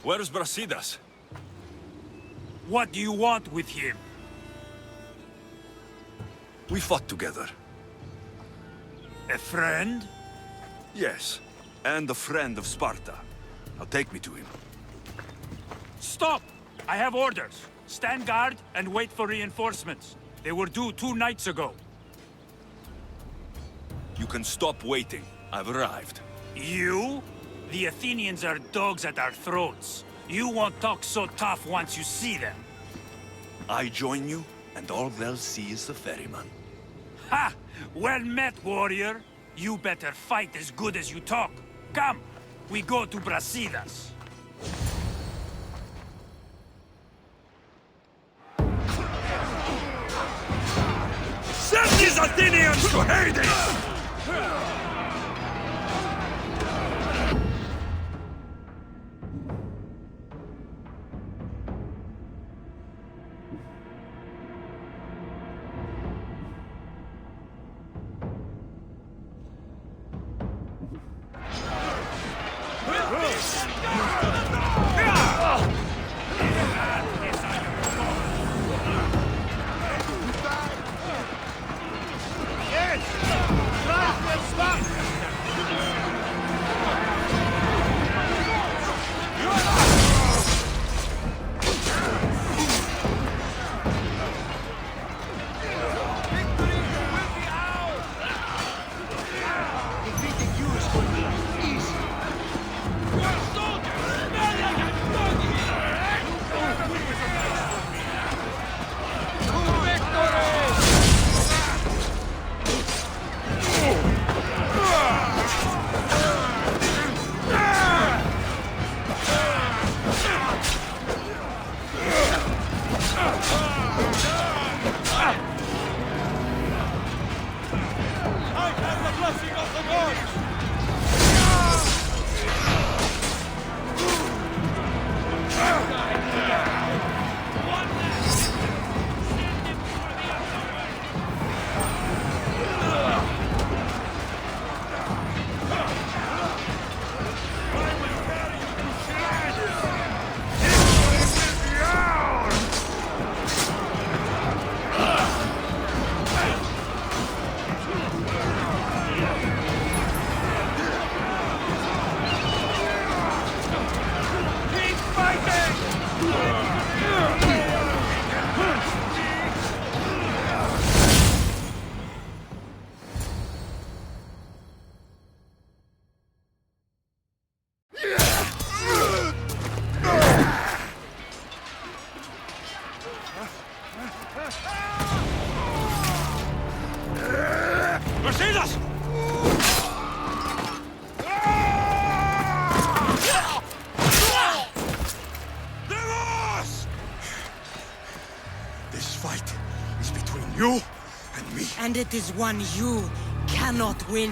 Where's Brasidas? What do you want with him? We fought together. A friend? Yes, and a friend of Sparta. Now take me to him. Stop! I have orders. Stand guard and wait for reinforcements. They were due 2 nights ago. You can stop waiting. I've arrived. You? The Athenians are dogs at our throats. You won't talk so tough once you see them. I join you, and all they'll see is the ferryman. Ha! Well met, warrior. You better fight as good as you talk. Come, we go to Brasidas. Send these Athenians to Hades! Brasidas! This fight is between you and me. And it is one you cannot win.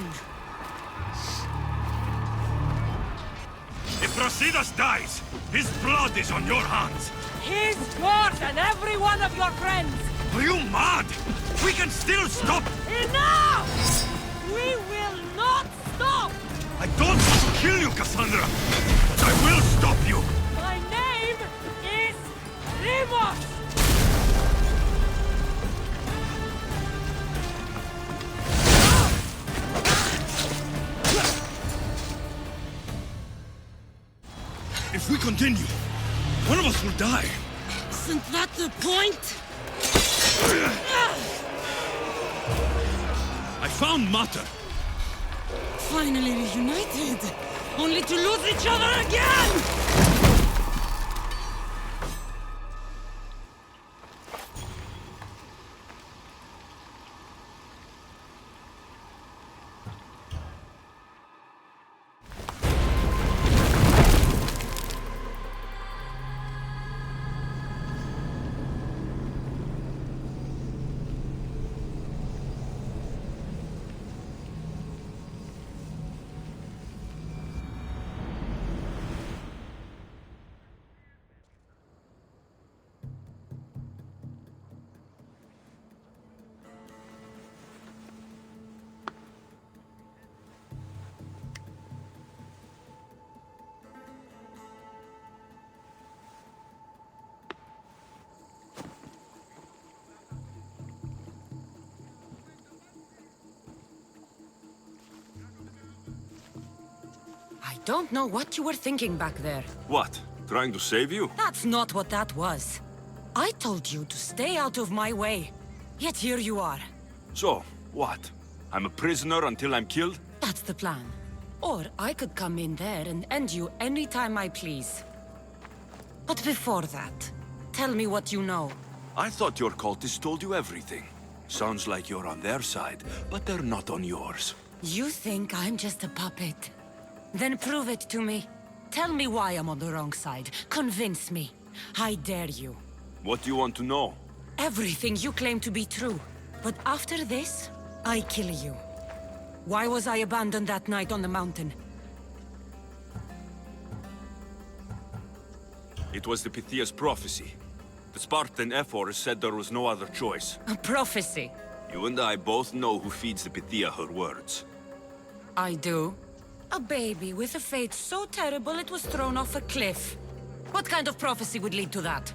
If Brasidas dies, his blood is on your hands. His, yours, and every one of your friends! Are you mad? We can still stop! Enough! We will not stop! I don't want to kill you, Cassandra! But I will stop you! My name is Rimos! If we continue, one of us will die. Isn't that the point? I found Mater. Finally reunited, only to lose each other again! I don't know what you were thinking back there. What? Trying to save you? That's not what that was. I told you to stay out of my way. Yet here you are. So, what? I'm a prisoner until I'm killed? That's the plan. Or I could come in there and end you anytime I please. But before that, tell me what you know. I thought your cultists told you everything. Sounds like you're on their side, but they're not on yours. You think I'm just a puppet? Then prove it to me. Tell me why I'm on the wrong side. Convince me. I dare you. What do you want to know? Everything you claim to be true. But after this, I kill you. Why was I abandoned that night on the mountain? It was the Pythia's prophecy. The Spartan Ephor said there was no other choice. A prophecy. You and I both know who feeds the Pythia her words. I do. A baby with a fate so terrible it was thrown off a cliff. What kind of prophecy would lead to that?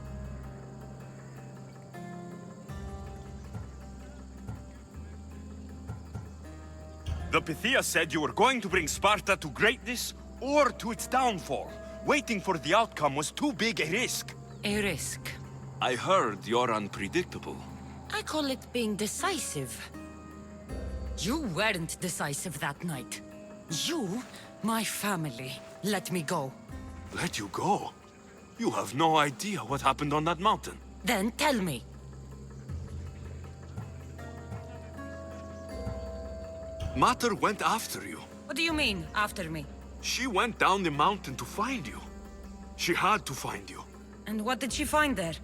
The Pythia said you were going to bring Sparta to greatness or to its downfall. Waiting for the outcome was too big a risk. A risk. I heard you're unpredictable. I call it being decisive. You weren't decisive that night. You, my family, let me go. Let you go? You have no idea what happened on that mountain. Then tell me. Mater went after you. What do you mean, after me? She went down the mountain to find you. She had to find you. And what did she find there?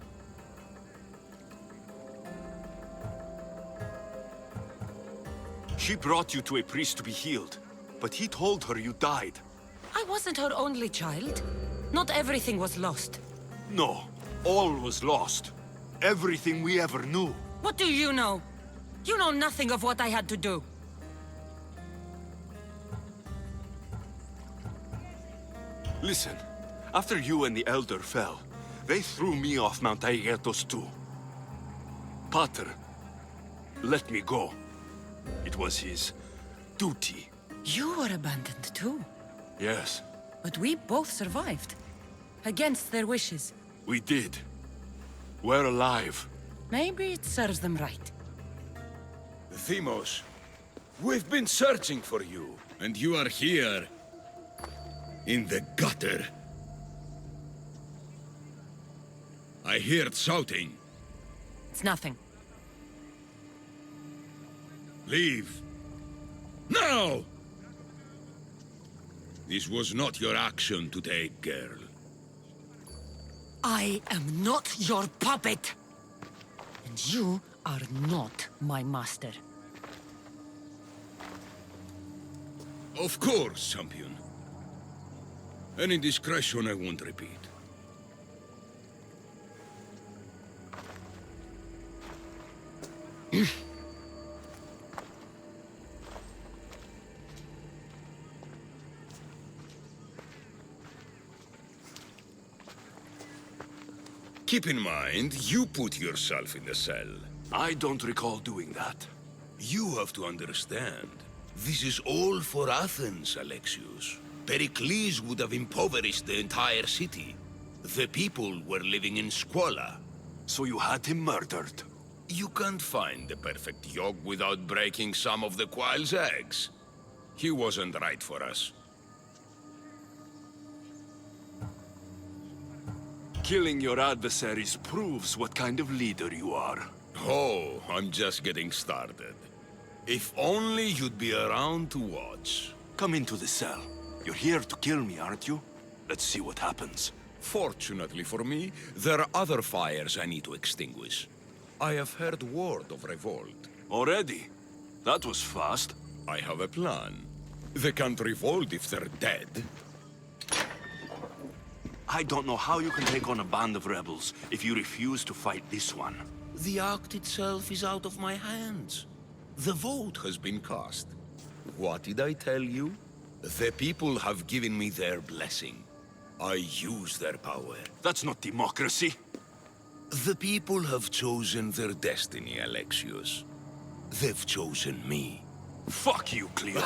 She brought you to a priest to be healed, but he told her you died. I wasn't her only child. Not everything was lost. No, all was lost. Everything we ever knew. What do you know? You know nothing of what I had to do. Listen, after you and the Elder fell, they threw me off Mount Aegetos too. Pater let me go. It was his duty. You were abandoned too. Yes, But we both survived. Against their wishes. we did. We're alive. Maybe it serves them right. Themos, we've been searching for you, and you are here. In the gutter. I heard shouting. It's nothing. Leave. Now! This was not your action to take, girl. I am not your puppet! And you are not my master. Of course, champion. Any indiscretion I won't repeat. Keep in mind, you put yourself in the cell. I don't recall doing that. You have to understand. This is all for Athens, Alexios. Pericles would have impoverished the entire city. The people were living in squalor. So you had him murdered. You can't find the perfect yolk without breaking some of the quail's eggs. He wasn't right for us. Killing your adversaries proves what kind of leader you are. Oh, I'm just getting started. If only you'd be around to watch. Come into the cell. You're here to kill me, aren't you? Let's see what happens. Fortunately for me, there are other fires I need to extinguish. I have heard word of revolt. Already? That was fast. I have a plan. They can't revolt if they're dead. I don't know how you can take on a band of rebels if you refuse to fight this one. The act itself is out of my hands. The vote has been cast. What did I tell you? The people have given me their blessing. I use their power. That's not democracy. The people have chosen their destiny, Alexios. They've chosen me. Fuck you, Cleo.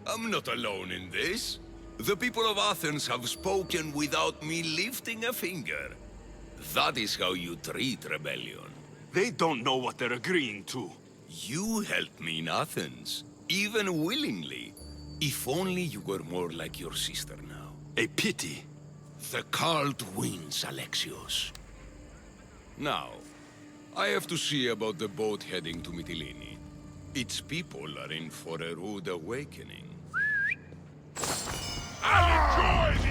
I'm not alone in this. The people of Athens have spoken without me lifting a finger. That is how you treat rebellion. They don't know what they're agreeing to. You helped me in Athens, even willingly. If only you were more like your sister now. A pity. The cult wins, Alexios. Now, I have to see about the boat heading to Mytilene. Its people are in for a rude awakening. I'll enjoy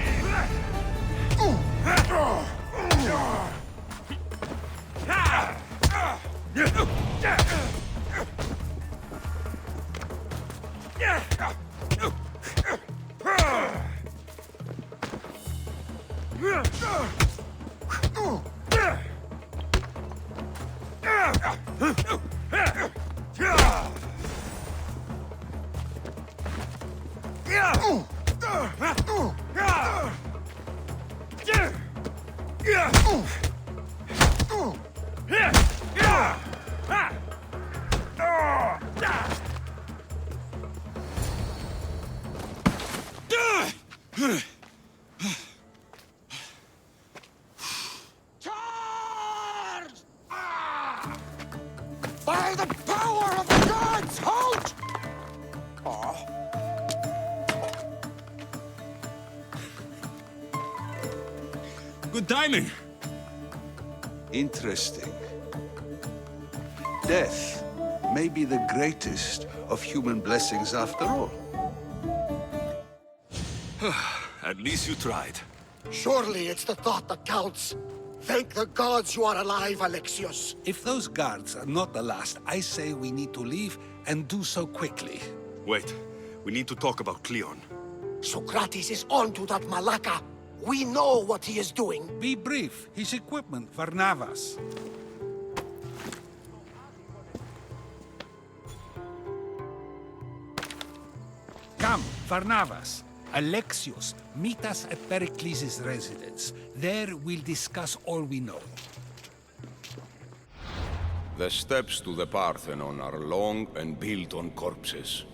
By the power of the gods, halt! Good timing. Interesting. Death may be the greatest of human blessings after all. At least you tried. Surely it's the thought that counts. Thank the gods you are alive, Alexios. If those guards are not the last, I say we need to leave and do so quickly. Wait, we need to talk about Cleon. Socrates is onto that Malaka. We know what he is doing. Be brief. His equipment, Varnavas. Come, Varnavas. Alexios, meet us at Pericles' residence. There we'll discuss all we know. The steps to the Parthenon are long and built on corpses.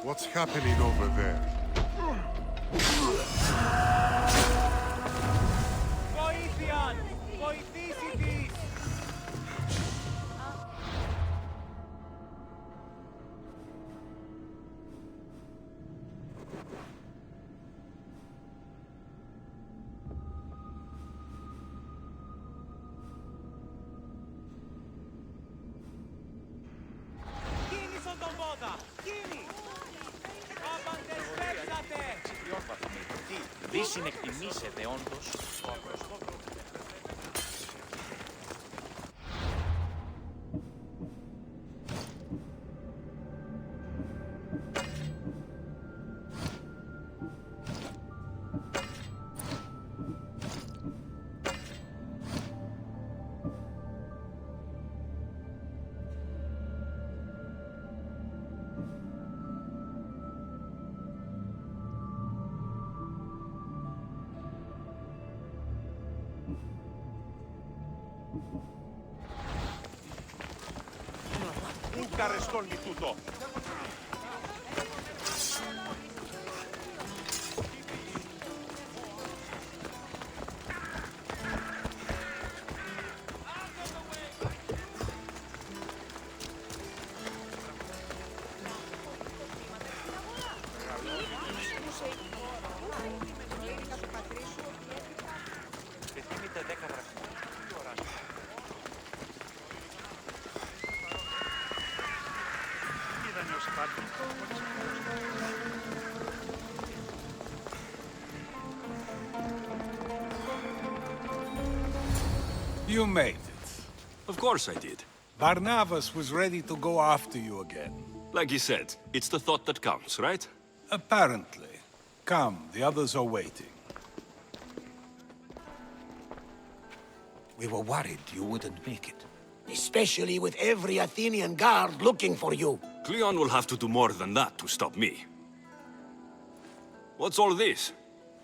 What's happening over there? Βοήθειαν! Βοηθήσι της! Κίνησον τον πόδα! Κίνη! Άπαντες πέψατε! Δι συνεκτιμήσετε όντως. Ούκα ρεστόλμη τούτο! Πετύχετε 10 δραχμών. Τι ώρα. You made it. Of course I did. Barnabas was ready to go after you again. Like he said, it's the thought that counts, right? Apparently. Come, the others are waiting. We were worried you wouldn't make it. Especially with every Athenian guard looking for you. Cleon will have to do more than that to stop me. What's all this?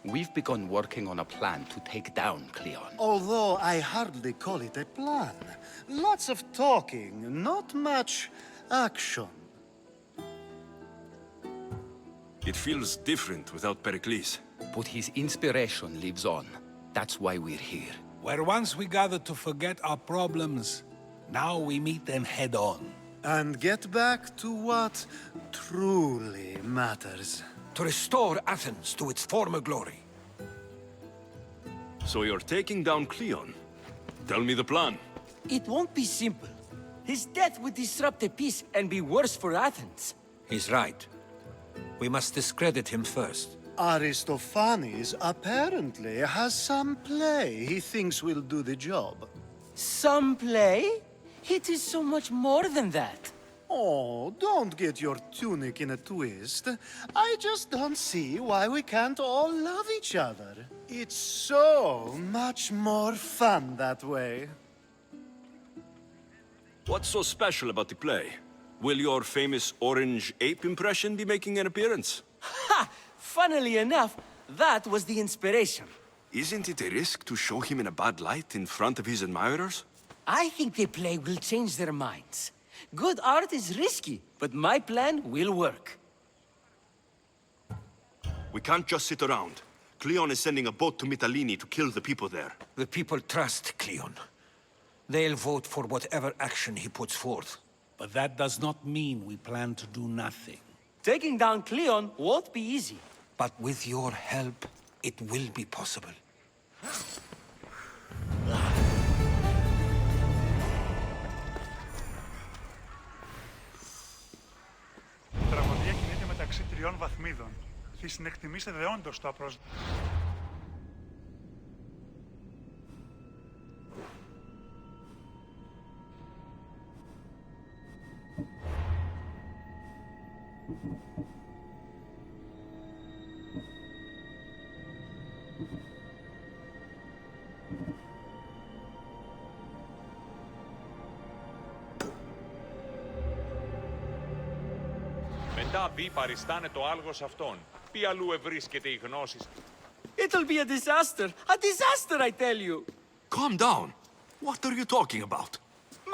We've begun working on a plan to take down Cleon. Although I hardly call it a plan. Lots of talking, not much action. It feels different without Pericles. But his inspiration lives on. That's why we're here. Where once we gathered to forget our problems, now we meet them head-on. And get back to what truly matters. To restore Athens to its former glory. So you're taking down Cleon? Tell me the plan. It won't be simple. His death would disrupt the peace and be worse for Athens. He's right. We must discredit him first. Aristophanes apparently has some play he thinks will do the job. Some play? It is so much more than that. Oh, don't get your tunic in a twist. I just don't see why we can't all love each other. It's so much more fun that way. What's so special about the play? Will your famous orange ape impression be making an appearance? Ha! Funnily enough, that was the inspiration. Isn't it a risk to show him in a bad light in front of his admirers? I think the play will change their minds. Good art is risky, but my plan will work. We can't just sit around. Cleon is sending a boat to Mytilene to kill the people there. The people trust Cleon. They'll vote for whatever action he puts forth. But that does not mean we plan to do nothing. Taking down Cleon won't be easy. But with your help, it will be possible. Η τραγωδία κινείται μεταξύ τριών βαθμίδων. Θα συνεκτιμήσετε δεόντως το Μετά μπει παριστάνε το άλγος αυτών. Πού αλλού ευρίσκεται η γνώση. It'll be a disaster! A disaster, I tell you! Calm down. What are you talking about?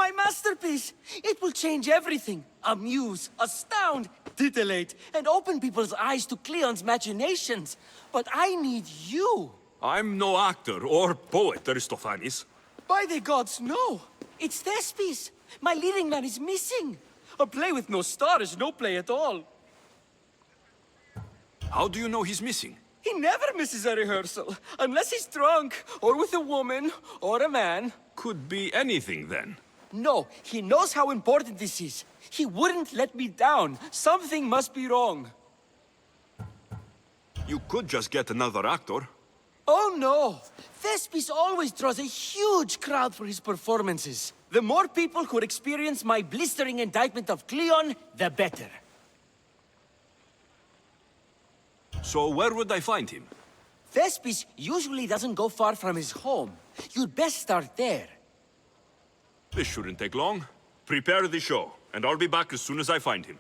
My masterpiece! It will change everything. Amuse, astound, titillate, and open people's eyes to Cleon's machinations. But I need you! I'm no actor or poet, Aristophanes. By the gods, no! It's Thespis! My leading man is missing! A play with no star is no play at all. How do you know he's missing? He never misses a rehearsal, unless he's drunk, or with a woman, or a man. Could be anything, then. No, he knows how important this is. He wouldn't let me down. Something must be wrong. You could just get another actor. Oh no! Thespis always draws a huge crowd for his performances. The more people who experience my blistering indictment of Cleon, the better. So where would I find him? Thespis usually doesn't go far from his home. You'd best start there. This shouldn't take long. Prepare the show, and I'll be back as soon as I find him.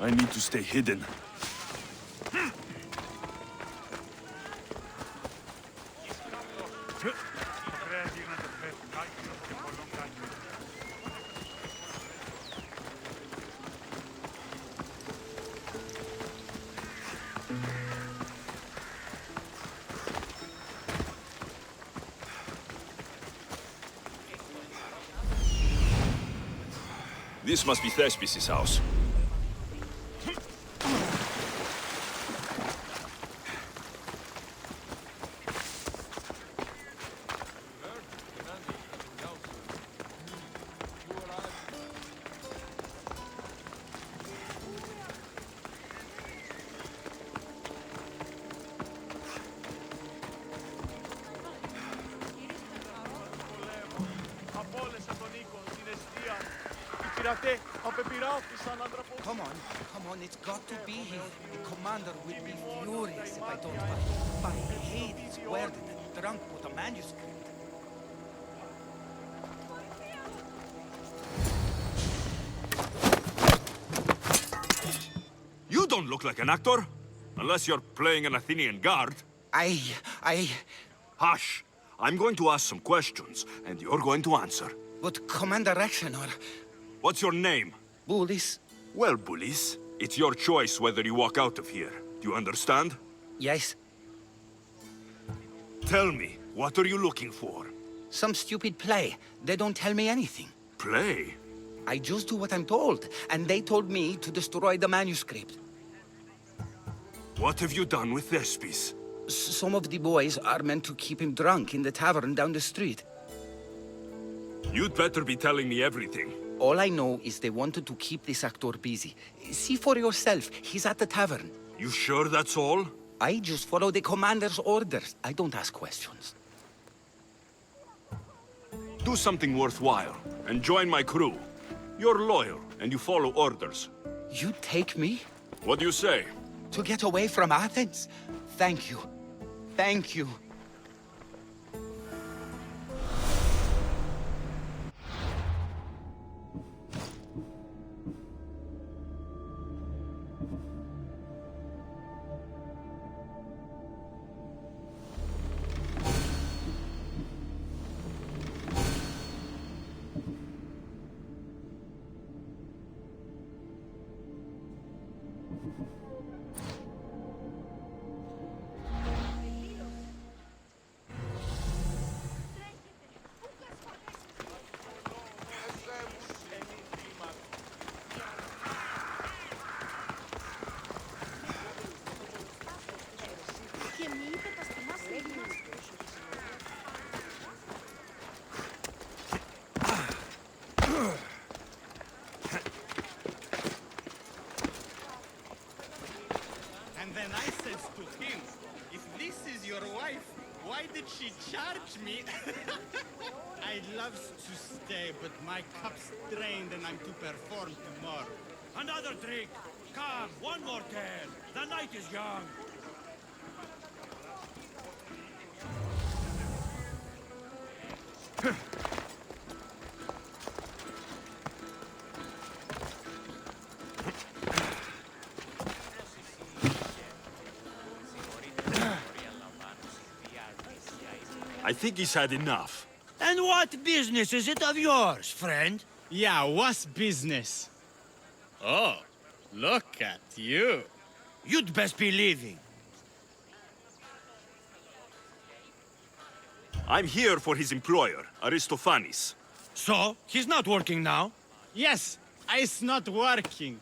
I need to stay hidden. This must be Thespis' house. Come on, it's got to be here. The commander will be furious if I don't buy Hades worded and drunk with a manuscript. You don't look like an actor. Unless you're playing an Athenian guard. Hush! I'm going to ask some questions, and you're going to answer. But Commander Rexenor... What's your name? Bullis. Well, Bullis, it's your choice whether you walk out of here. Do you understand? Yes. Tell me, what are you looking for? Some stupid play. They don't tell me anything. Play? I just do what I'm told, and they told me to destroy the manuscript. What have you done with Thespis? Some of the boys are meant to keep him drunk in the tavern down the street. You'd better be telling me everything. All I know is they wanted to keep this actor busy. See for yourself, he's at the tavern. You sure that's all? I just follow the commander's orders. I don't ask questions. Do something worthwhile, and join my crew. You're loyal, and you follow orders. You take me? What do you say? To get away from Athens? Thank you. Thank you. And then I says to him, if this is your wife, why did she charge me? I'd love to stay, but my cup's drained and I'm to perform tomorrow. Another drink! Come, one more tale! The night is young! I think he's had enough. And what business is it of yours, friend? Yeah, what's business? Oh, look at you. You'd best be leaving. I'm here for his employer, Aristophanes. So, he's not working now? Yes, it's not working.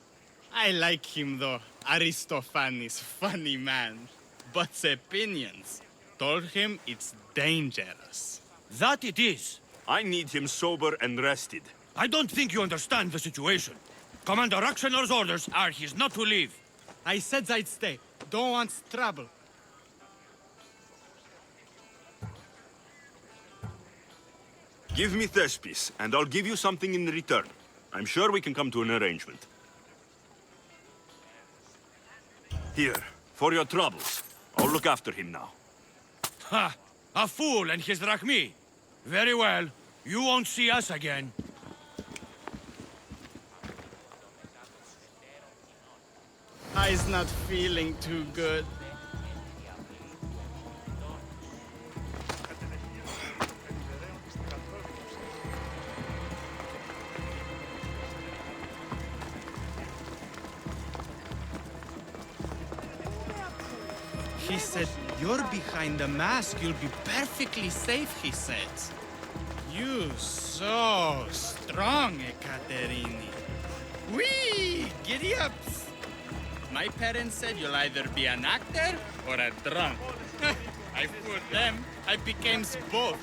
I like him though, Aristophanes, funny man. But opinions told him it's dangerous. That it is. I need him sober and rested. I don't think you understand the situation. Commander Raxenor's orders are he's not to leave. I said I'd stay. Don't want trouble. Give me Thespis, and I'll give you something in return. I'm sure we can come to an arrangement. Here, for your troubles. I'll look after him now. Ha! A fool and his drachmi. Very well. You won't see us again. guy's not feeling too good. He said, "You're behind the mask. You'll be perfectly safe," he said. You so strong, Ekaterini. Whee! Giddy ups! My parents said you'll either be an actor or a drunk. I fooled them. I became both.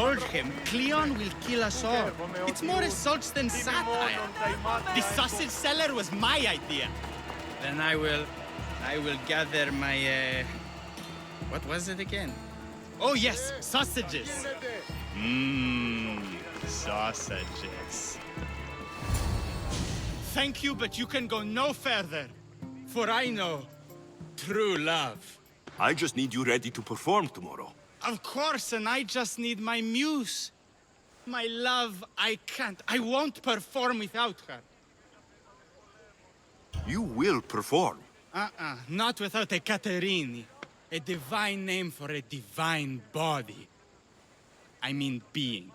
Told him Cleon will kill us all. It's more insults than satire. The sausage seller was my idea. Then I will gather my, what was it again? Oh yes, sausages. Mmm, sausages. Thank you, but you can go no further. For I know true love. I just need you ready to perform tomorrow. Of course, and I just need my muse. My love, I can't. I won't perform without her. You will perform. Not without a Caterini. A divine name for a divine body. I mean being.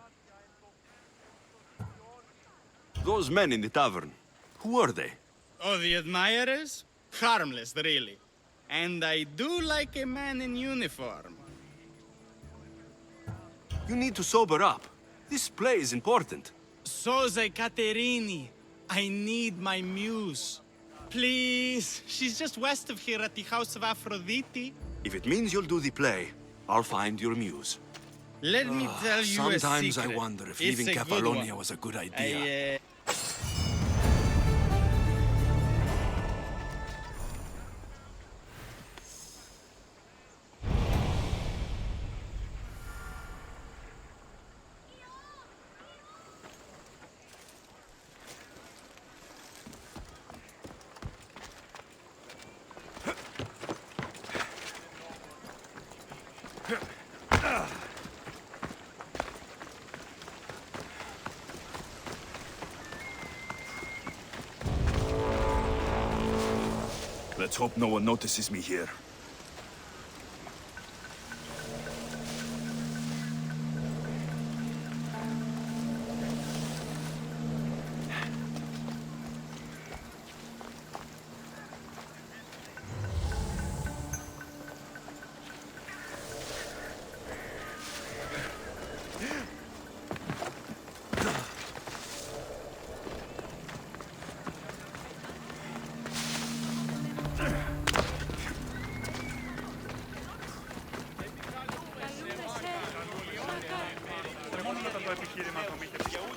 Those men in the tavern, who are they? Oh, the admirers? Harmless, really. And I do like a man in uniform. You need to sober up. This play is important. So's a Caterini. I need my muse. Please, she's just west of here at the House of Aphrodite. If it means you'll do the play, I'll find your muse. Let me tell you a secret. Sometimes I wonder if leaving It's a good Kefalonia one. was a good idea. Let's hope no one notices me here. το επιχείρημα ατομικευτικών.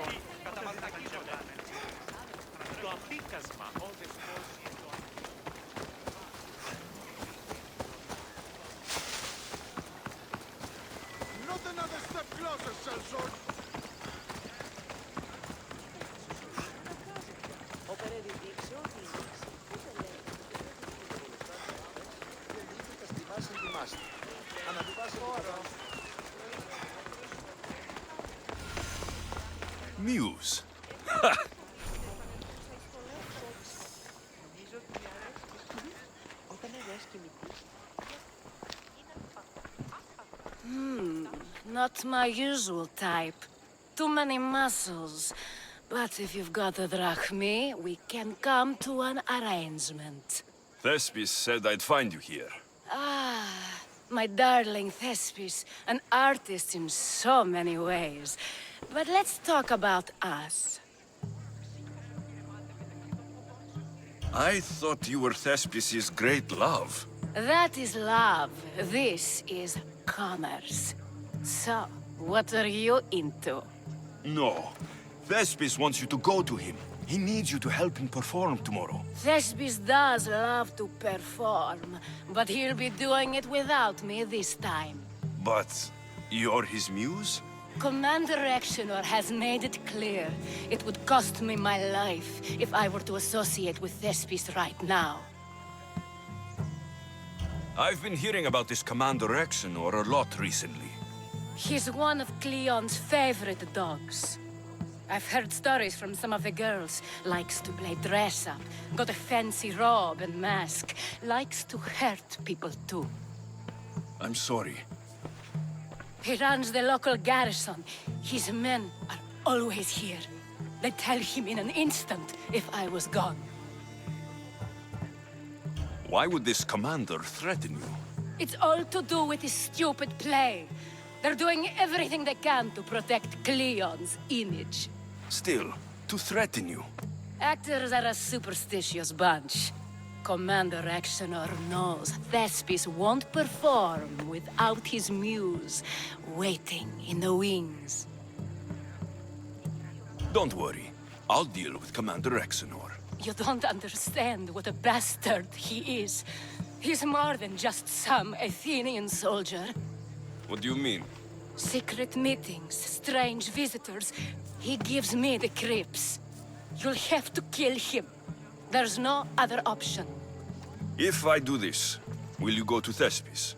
Το αφύκασμα, ο δεσπόζης, το Not another step closer, Celso! Muse. Not my usual type. Too many muscles. But if you've got the drachmi, we can come to an arrangement. Thespis said I'd find you here. Ah, my darling Thespis, an artist in so many ways. But let's talk about us. I thought you were Thespis' great love. That is love. This is commerce. So, what are you into? No. Thespis wants you to go to him. He needs you to help him perform tomorrow. Thespis does love to perform, but he'll be doing it without me this time. But you're his muse? Commander Exenor has made it clear it would cost me my life if I were to associate with Thespis right now. I've been hearing about this Commander Exenor a lot recently. He's one of Cleon's favorite dogs. I've heard stories from some of the girls. Likes to play dress-up, got a fancy robe and mask. Likes to hurt people too. I'm sorry. He runs the local garrison. His men are always here. They'd tell him in an instant if I was gone. Why would this commander threaten you? It's all to do with his stupid play. They're doing everything they can to protect Cleon's image. Still, to threaten you. Actors are a superstitious bunch. Commander Exenor knows Thespis won't perform without his muse waiting in the wings. Don't worry. I'll deal with Commander Exenor. You don't understand what a bastard he is. He's more than just some Athenian soldier. What do you mean? Secret meetings, strange visitors. He gives me the creeps. You'll have to kill him. There's no other option. If I do this, will you go to Thespis?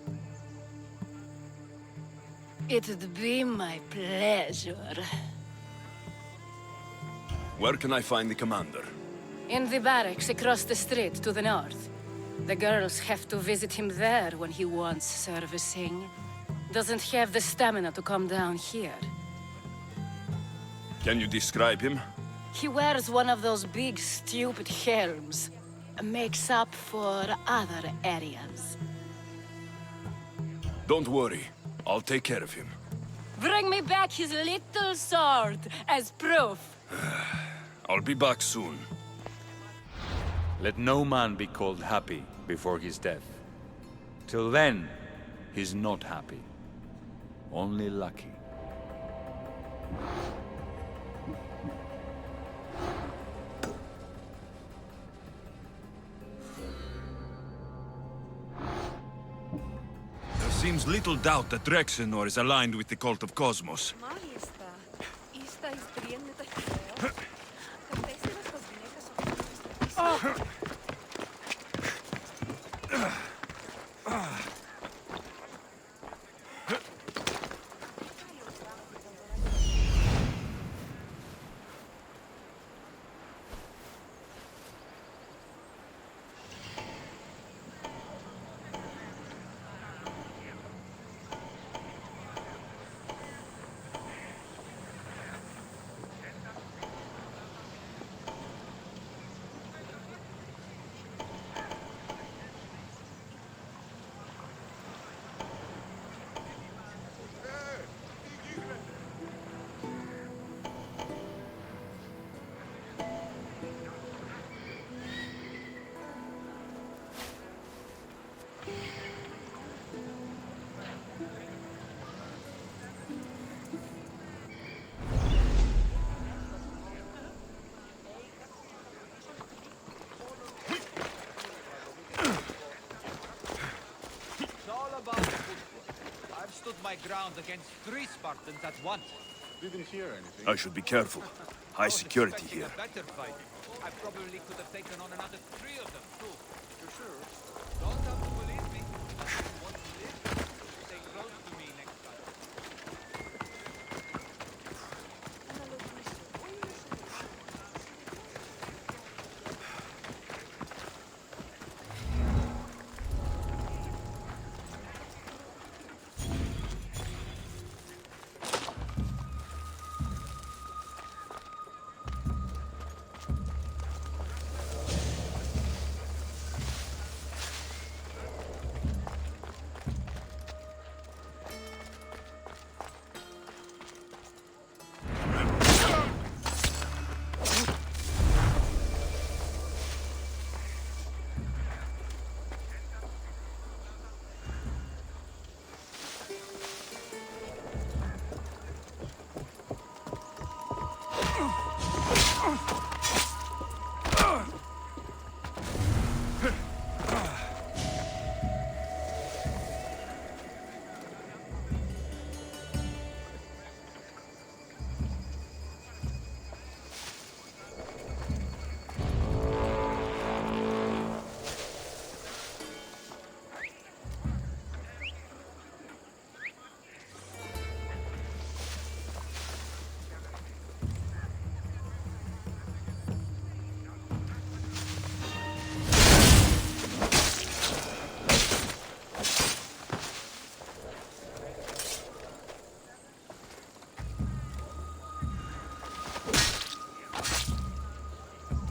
It'd be my pleasure. Where can I find the commander? In the barracks across the street to the north. The girls have to visit him there when he wants servicing. Doesn't have the stamina to come down here. Can you describe him? He wears one of those big, stupid helms. Makes up for other areas. Don't worry. I'll take care of him. Bring me back his little sword as proof. I'll be back soon. Let no man be called happy before his death. Till then, he's not happy. Only lucky. There seems little doubt that Rexenor is aligned with the cult of Cosmos. My ground against 3 Spartans at once. Didn't hear anything. I should be careful. High security here. Better fight. I probably could have taken on another 3 of them too. You're sure? Don't have to believe me. If you want to live, stay close to me next time.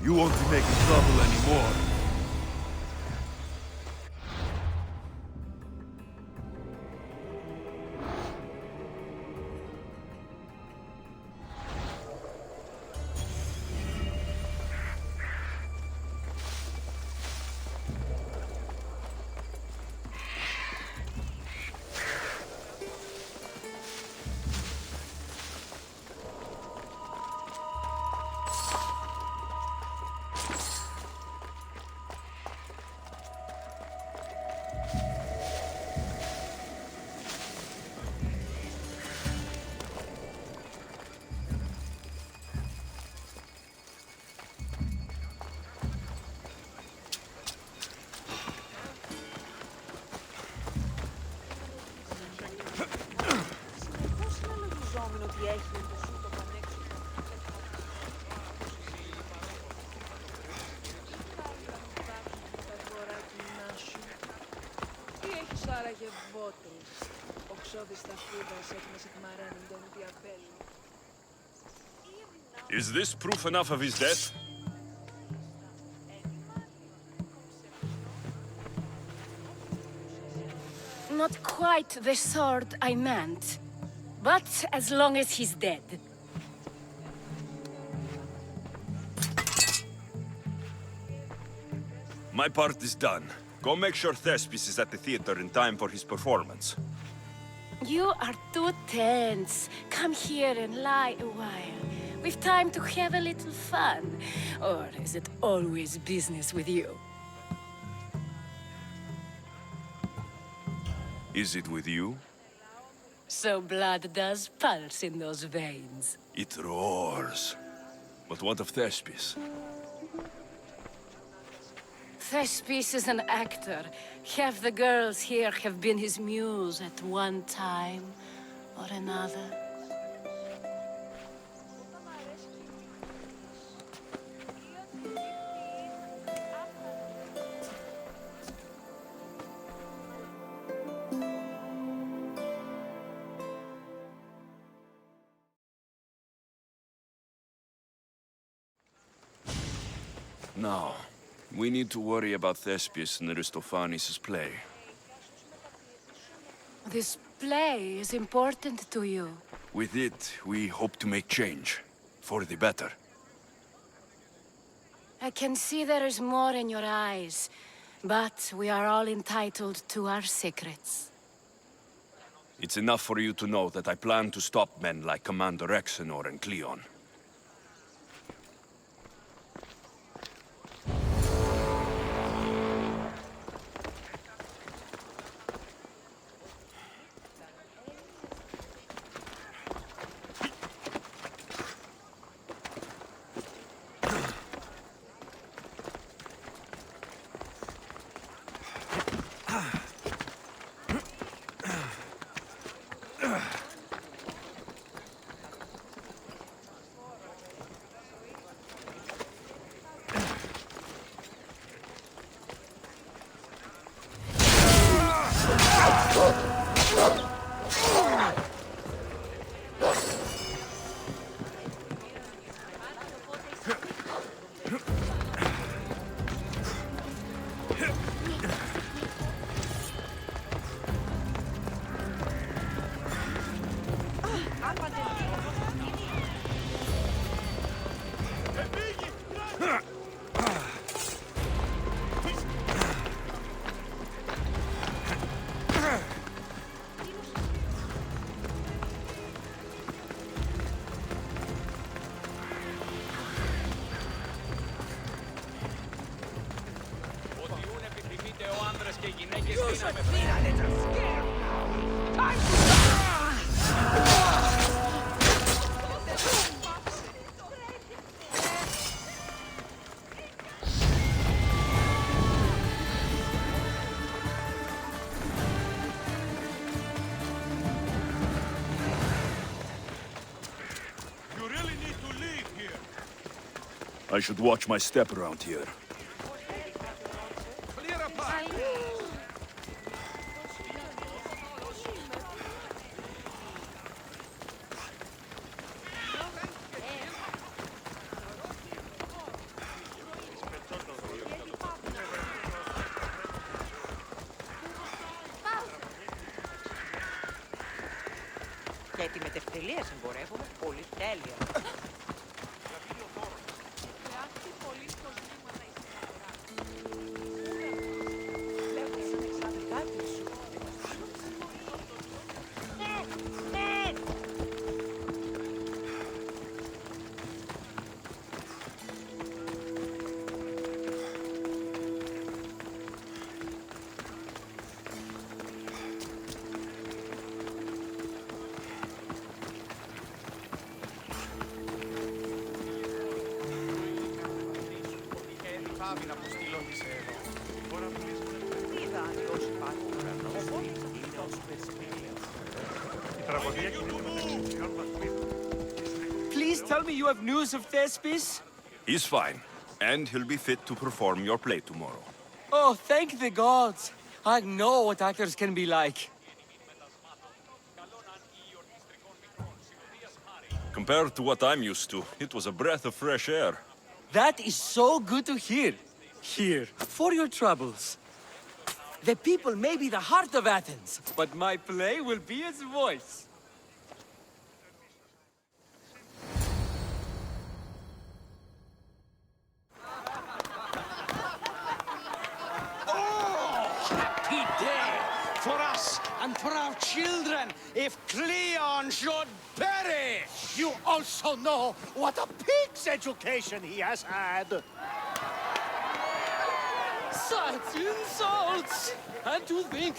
You won't be making trouble anymore. Is this proof enough of his death? Not quite the sword I meant. But as long as he's dead. My part is done. Go make sure Thespis is at the theater in time for his performance. You are too tense. Come here and lie a while. We've time to have a little fun. Or is it always business with you? Is it with you? So blood does pulse in those veins. It roars. But what of Thespis? Thespis is an actor. Half the girls here have been his muse at one time or another. Now, we need to worry about Thespius and Aristophanes' play. This play is important to you. With it, we hope to make change. For the better. I can see there is more in your eyes, but we are all entitled to our secrets. It's enough for you to know that I plan to stop men like Commander Exenor and Cleon. I should watch my step around here. Γιατί με τευτελείας εμπορεύομαι πολύ τέλεια. Πάβει να αποστείλω της εδώ. Η τραγωδία κινείται μεταξύ τριών βαθμίδων. Please tell me you have news of Thespis? He's fine, and he'll be fit to perform your play tomorrow. Oh, thank the gods. I know what actors can be like. Compared to what I'm used to, it was a breath of fresh air. That is so good to hear. Here, for your troubles. The people may be the heart of Athens, but my play will be its voice. Happy day for us and for our children if Cleon should perish! You also know what a pig's education he has had. Such insults! And to think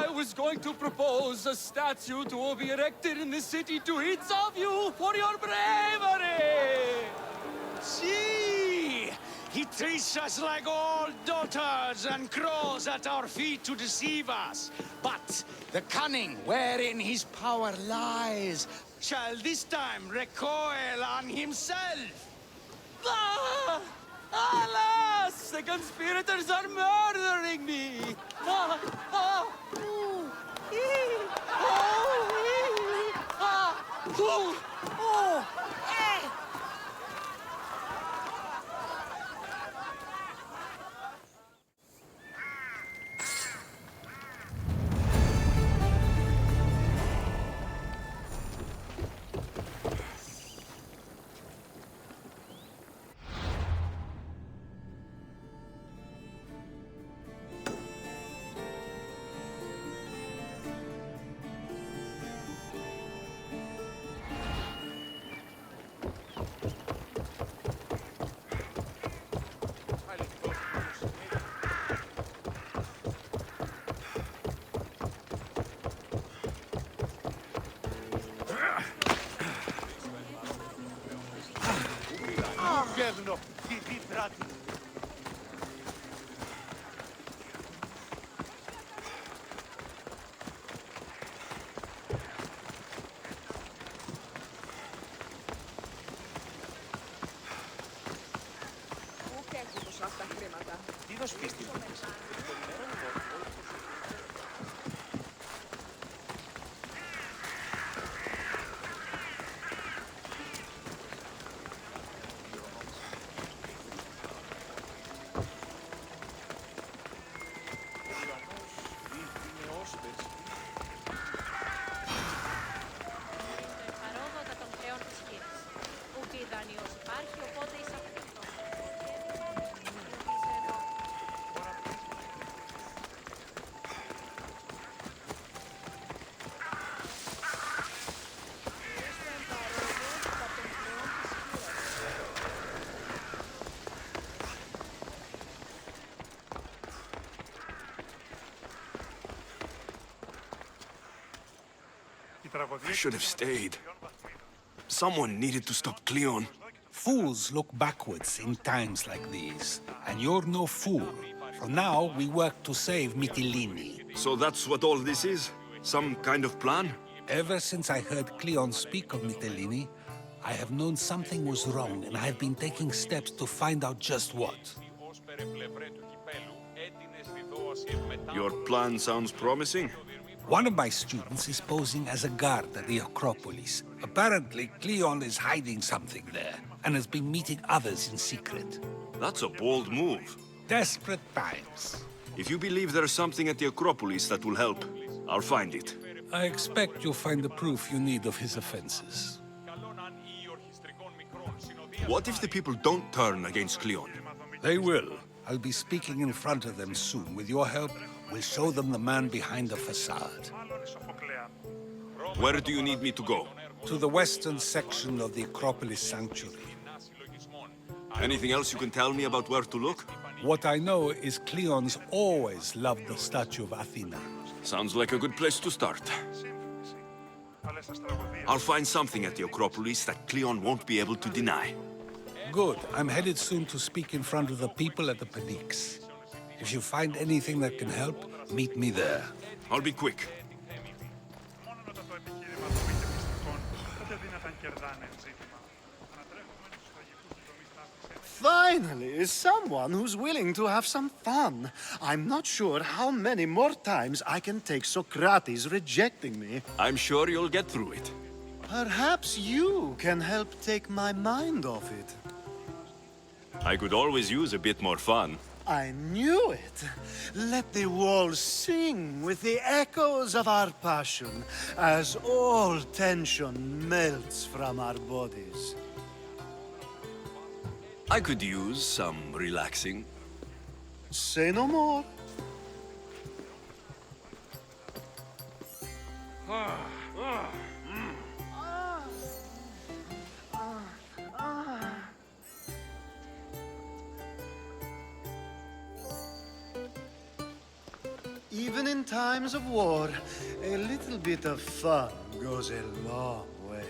I was going to propose a statue to be erected in the city to each of you for your bravery! See! He treats us like old daughters and crawls at our feet to deceive us. But the cunning wherein his power lies shall this time recoil on himself. Ah! Alas! The conspirators are murdering me! Ah! Ah! Ooh! Ee! Oh! Ee! Ah! Ooh! Oh! Eh! Γέλνο, τι πράτη. Πού παίρνει τόσα αυτά χρήματα? Τι δώσ' πίστη μου. Παρόδοτα των χρεών της χείρας. Ούτε ιδανείος υπάρχει, οπότε εισαπτύχτω. I should have stayed. Someone needed to stop Cleon. Fools look backwards in times like these, and you're no fool. For now, we work to save Mytilene. So that's what all this is? Some kind of plan? Ever since I heard Cleon speak of Mytilene, I have known something was wrong, and I have been taking steps to find out just what. Your plan sounds promising. One of my students is posing as a guard at the Acropolis. Apparently, Cleon is hiding something there, and has been meeting others in secret. That's a bold move. Desperate times. If you believe there's something at the Acropolis that will help, I'll find it. I expect you'll find the proof you need of his offenses. What if the people don't turn against Cleon? They will. I'll be speaking in front of them soon. With your help, we'll show them the man behind the facade. Where do you need me to go? To the western section of the Acropolis Sanctuary. Anything else you can tell me about where to look? What I know is Cleon's always loved the statue of Athena. Sounds like a good place to start. I'll find something at the Acropolis that Cleon won't be able to deny. Good. I'm headed soon to speak in front of the people at the Pnyx. If you find anything that can help, meet me there. I'll be quick. Finally, someone who's willing to have some fun. I'm not sure how many more times I can take Socrates rejecting me. I'm sure you'll get through it. Perhaps you can help take my mind off it. I could always use a bit more fun. I knew it. Let the walls sing with the echoes of our passion as all tension melts from our bodies. I could use some relaxing. Say no more. Even in times of war, a little bit of fun goes a long way.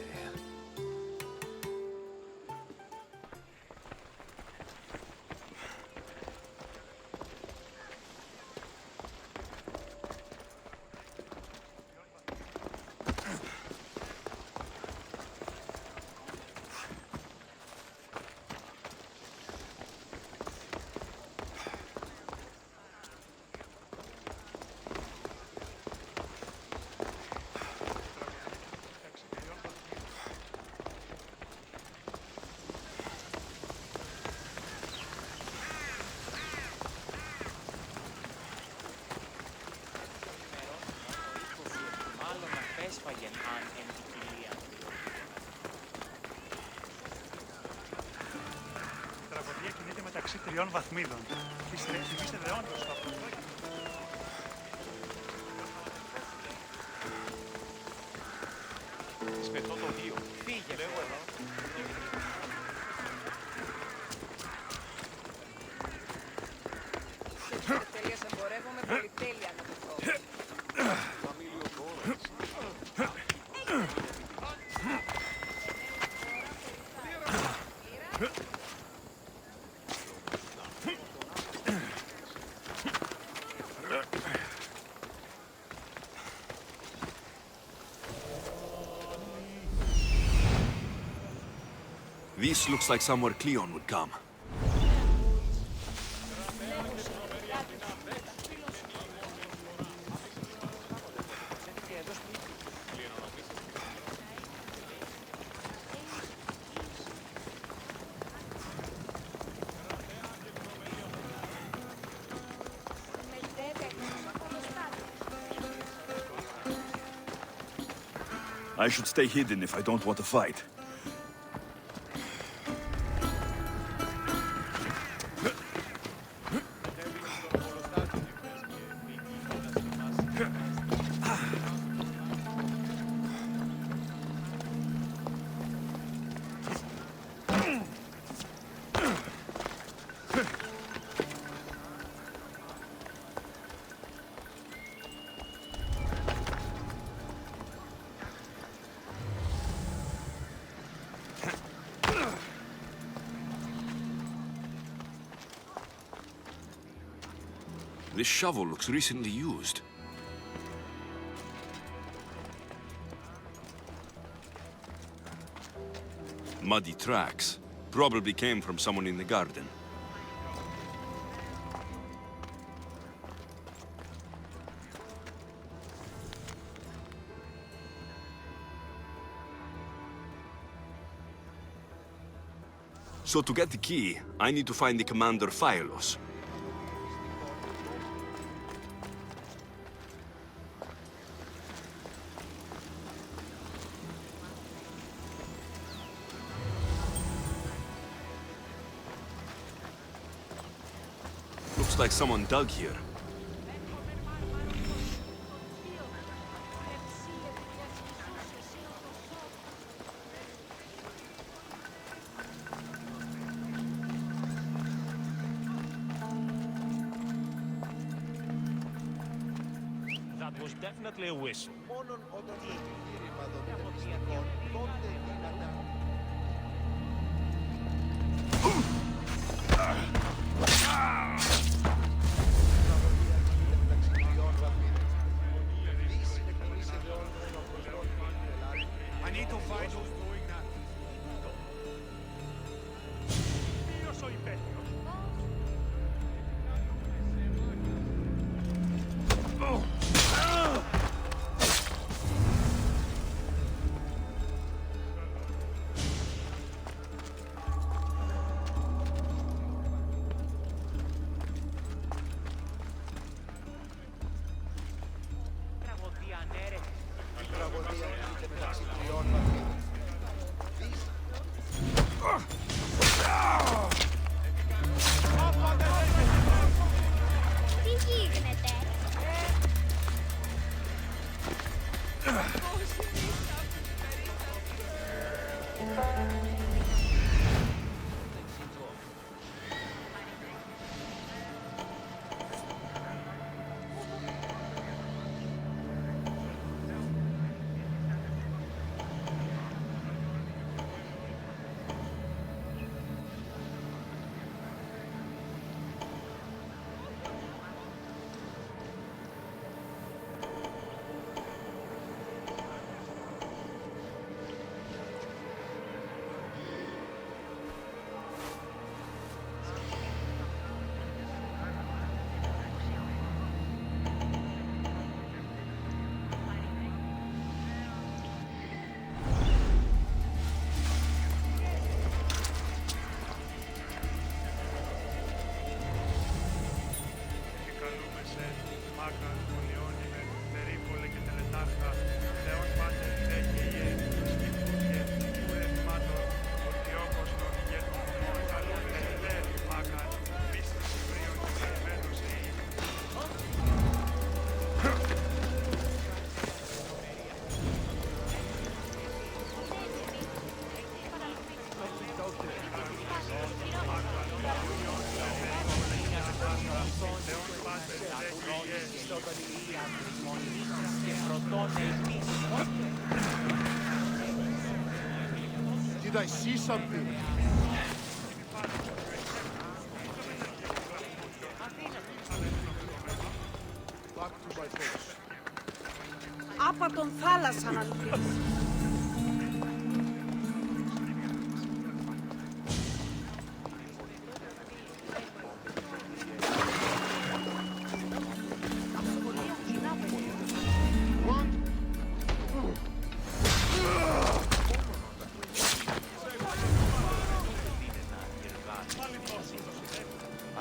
μεταξύ τριών βαθμίδων. Θυμίστε δεόντως το αυτό. Σπετώ το 2. Φύγε, λέω εδώ. Τελείας εμπορεύομαι πολυτέλεια να το πω. This looks like somewhere Cleon would come. I should stay hidden if I don't want to fight. This shovel looks recently used. Muddy tracks. Probably came from someone in the garden. So to get the key, I need to find the commander Phylos. Looks like someone dug here. That was definitely a whistle. Μόνον όταν το επιχείρημα των μυστικών τότε δύνατα. I need to find who's doing that. Ποιος ο υπέτειος? Τραγωδία, ναι ρε. Η τραγωδία γίνεται μεταξύ τριών βαθμίδων. Τι γίνεται? Did I see something? Back to my post. Άπα τον θάλασσα να λυπείς.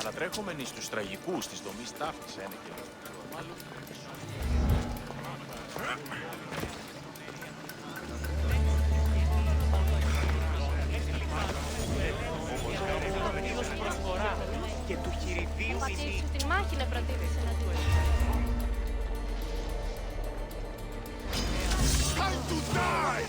Ανατρέχομενοι στους τραγικούς της δομής ταύτης ένα και Και του χειριδίου Πατήσου τη μάχη να προτείνεις εναντίον. Time to die!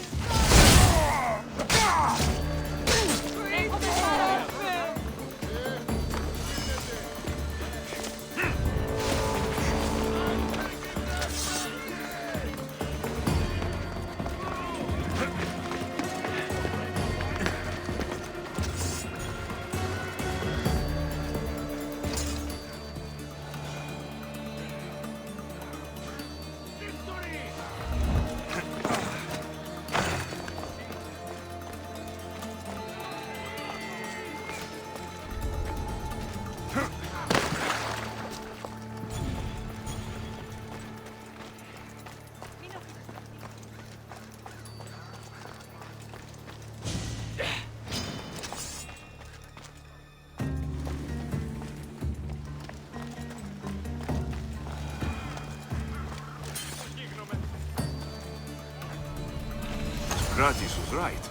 Gratis was right.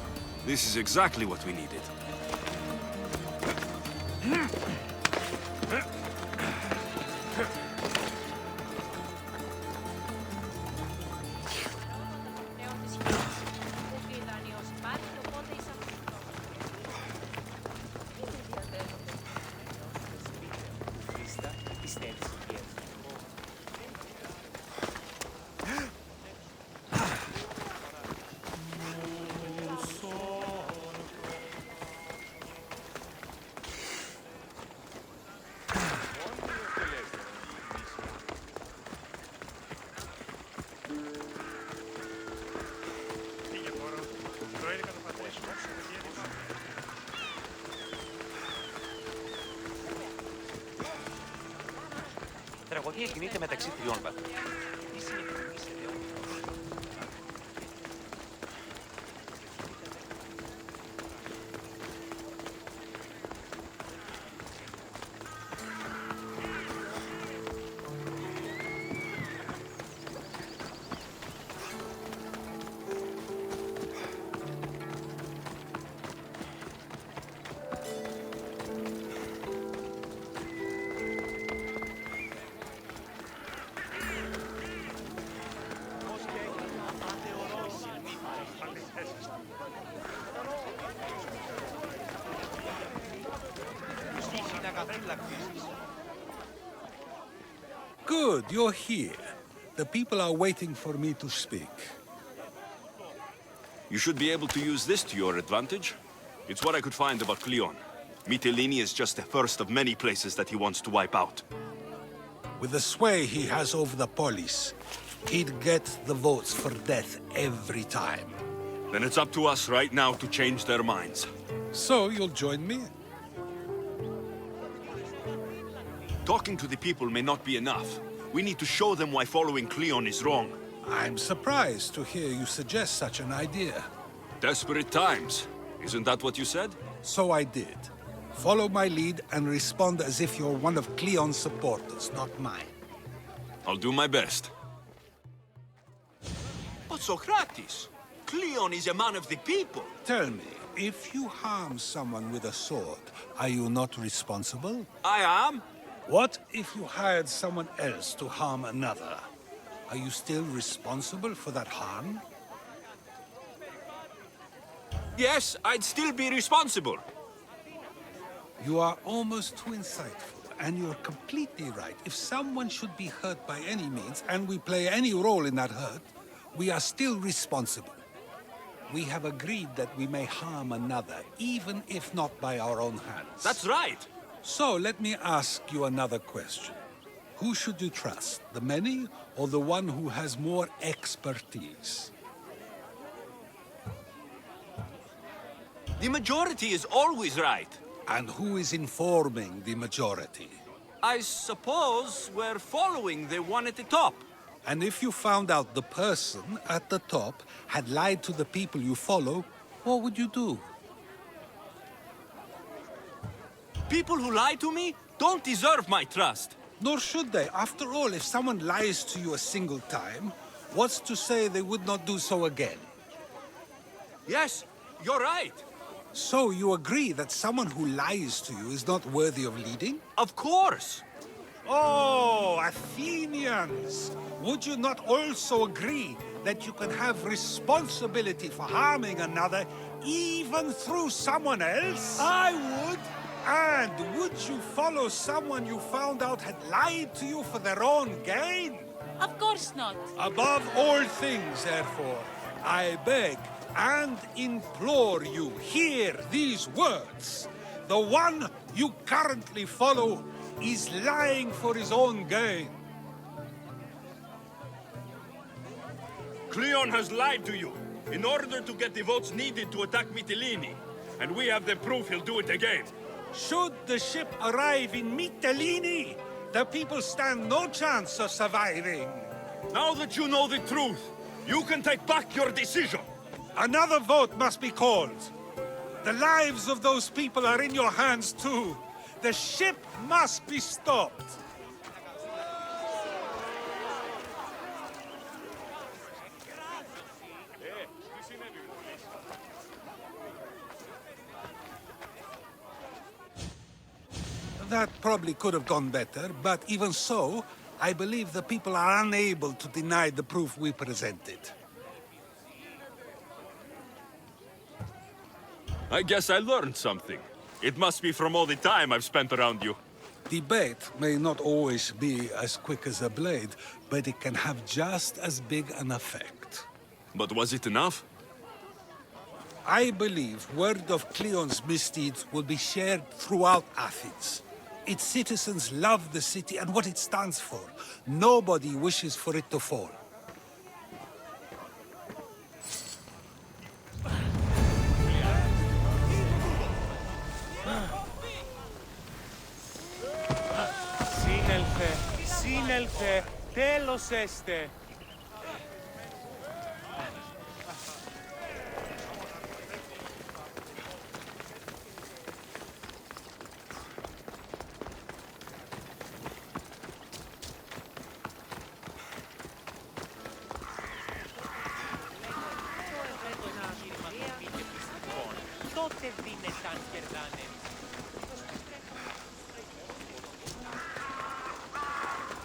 This is exactly what we needed. τραγωδία κινείται μεταξύ τριών βαθμών. Τι συνεχίζεται όμως. Good, you're here. The people are waiting for me to speak. You should be able to use this to your advantage. It's what I could find about Cleon. Mytilene is just the first of many places that he wants to wipe out. With the sway he has over the polis, he'd get the votes for death every time. Then it's up to us right now to change their minds. So you'll join me? Talking to the people may not be enough. We need to show them why following Cleon is wrong. I'm surprised to hear you suggest such an idea. Desperate times. Isn't that what you said? So I did. Follow my lead and respond as if you're one of Cleon's supporters, not mine. I'll do my best. But Socrates, Cleon is a man of the people. Tell me, if you harm someone with a sword, are you not responsible? I am. What if you hired someone else to harm another? Are you still responsible for that harm? Yes, I'd still be responsible. You are almost too insightful, and you're completely right. If someone should be hurt by any means, and we play any role in that hurt, we are still responsible. We have agreed that we may harm another, even if not by our own hands. That's right. So let me ask you another question. Who should you trust, the many or the one who has more expertise? The majority is always right. And who is informing the majority? I suppose we're following the one at the top. And if you found out the person at the top had lied to the people you follow, what would you do? People who lie to me don't deserve my trust. Nor should they. After all, if someone lies to you a single time, what's to say they would not do so again? Yes, you're right. So you agree that someone who lies to you is not worthy of leading? Of course. Oh, Athenians! Would you not also agree that you can have responsibility for harming another even through someone else? I would. And would you follow someone you found out had lied to you for their own gain? Of course not. Above all things, therefore, I beg and implore you, hear these words. The one you currently follow is lying for his own gain. Cleon has lied to you in order to get the votes needed to attack Mytilene. And we have the proof he'll do it again. Should the ship arrive in Mytilene, the people stand no chance of surviving. Now that you know the truth, you can take back your decision. Another vote must be called. The lives of those people are in your hands too. The ship must be stopped. That probably could have gone better, but even so, I believe the people are unable to deny the proof we presented. I guess I learned something. It must be from all the time I've spent around you. Debate may not always be as quick as a blade, but it can have just as big an effect. But was it enough? I believe word of Cleon's misdeeds will be shared throughout Athens. Its citizens love the city and what it stands for. Nobody wishes for it to fall. Σύνελθε, Σύνελθε, τέλος έστε. Τότε δίνεσαν κερδάνε.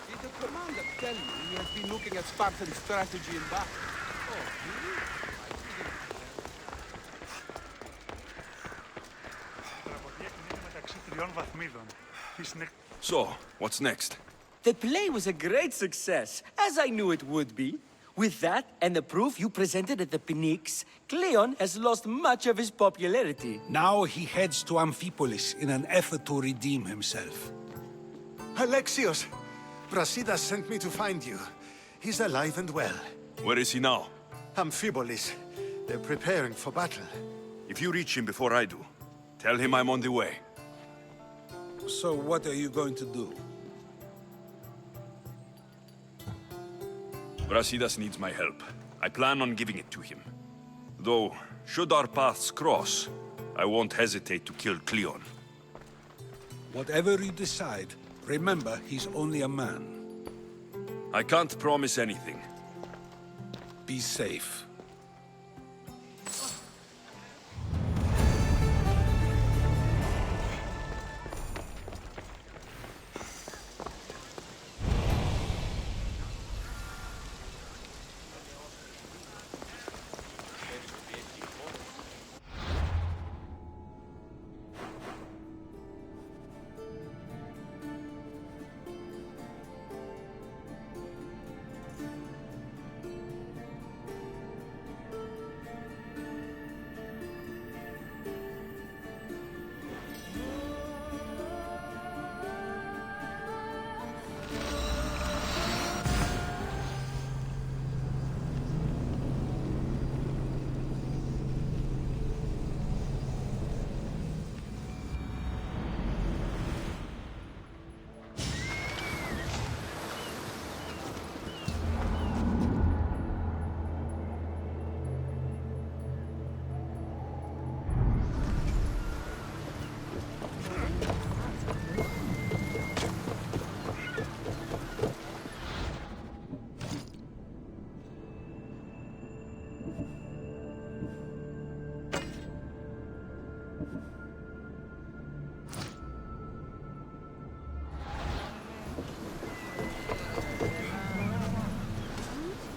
Did the commander tell you he has been looking at Spartan strategy in battle? Oh, really? So, what's next? The play was a great success, as I knew it would be. With that, and the proof you presented at the Pnyx, Cleon has lost much of his popularity. Now he heads to Amphipolis in an effort to redeem himself. Alexios! Brasidas sent me to find you. He's alive and well. Where is he now? Amphipolis. They're preparing for battle. If you reach him before I do, tell him I'm on the way. So what are you going to do? Brasidas needs my help. I plan on giving it to him. Though, should our paths cross, I won't hesitate to kill Cleon. Whatever you decide, remember he's only a man. I can't promise anything. Be safe.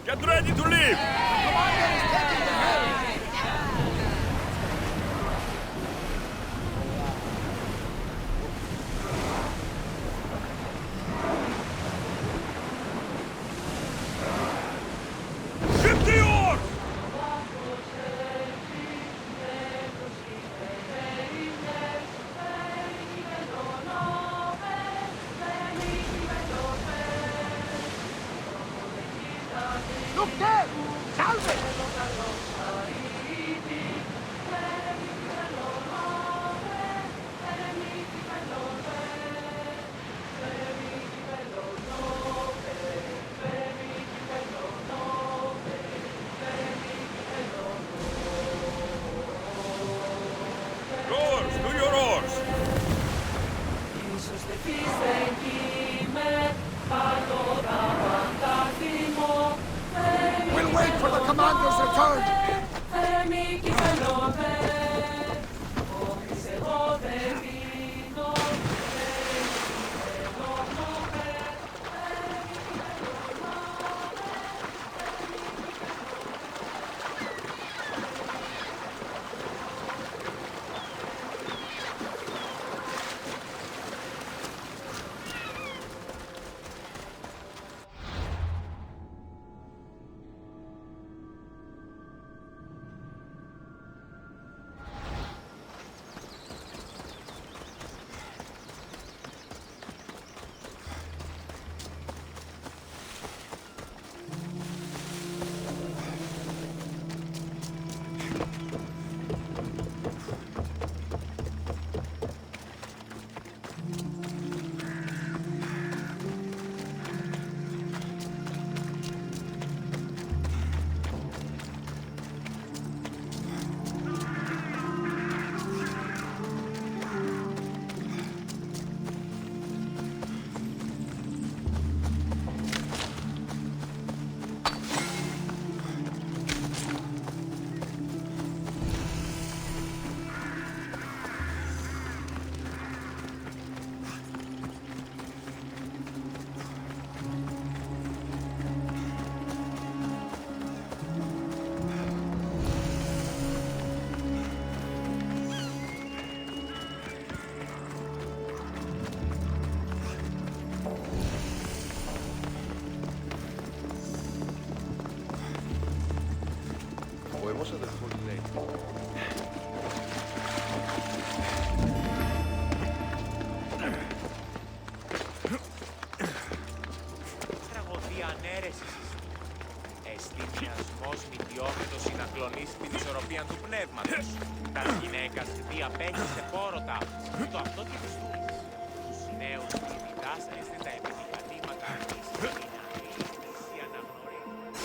Get ready to leave! Ship the oars! Look there! Salve! Rowers, do your oars! We'll wait for the commander's return! Διόφυτος να κλονίσει την ισορροπία του πνεύματος. Τα γυναίκας δι' απέκτησε πόρωτα, το αυτό και τις δούλες. Τους νέους διδάσκεστε τα επιδικατήματα της δυνατής αναγνωρίζοντας.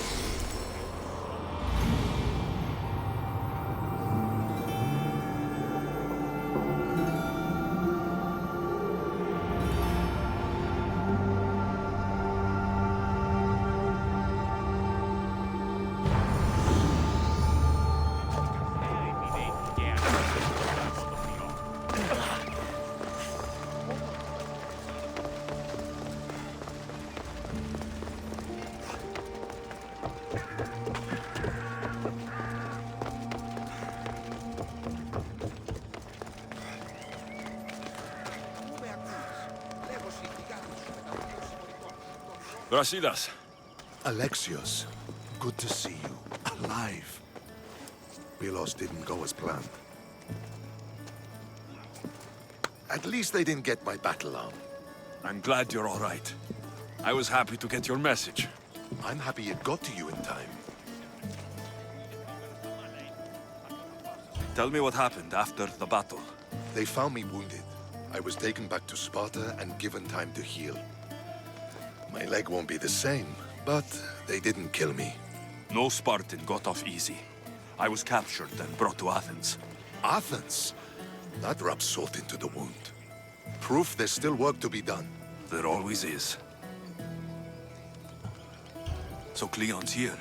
Brasidas. Alexios, good to see you. Alive. Milos didn't go as planned. At least they didn't get my battle arm. I'm glad you're all right. I was happy to get your message. I'm happy it got to you in time. Tell me what happened after the battle. They found me wounded. I was taken back to Sparta and given time to heal. My leg won't be the same, but they didn't kill me. No Spartan got off easy. I was captured and brought to Athens. Athens? That rubs salt into the wound. Proof there's still work to be done. There always is. So Cleon's here?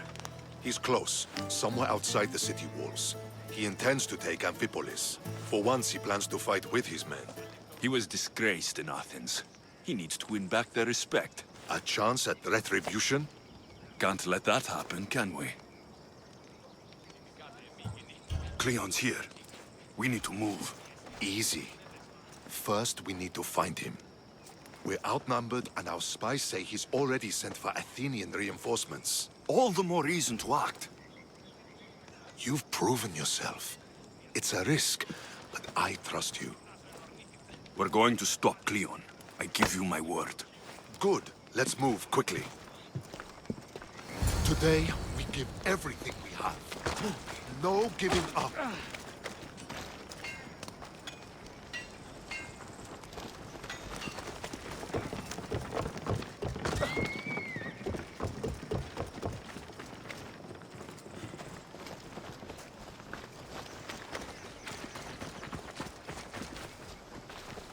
He's close, somewhere outside the city walls. He intends to take Amphipolis. For once, he plans to fight with his men. He was disgraced in Athens. He needs to win back their respect. A chance at retribution? Can't let that happen, can we? Cleon's here. We need to move. Easy. First, we need to find him. We're outnumbered, and our spies say he's already sent for Athenian reinforcements. All the more reason to act. You've proven yourself. It's a risk, but I trust you. We're going to stop Cleon. I give you my word. Good. Let's move quickly. Today, we give everything we have. No giving up.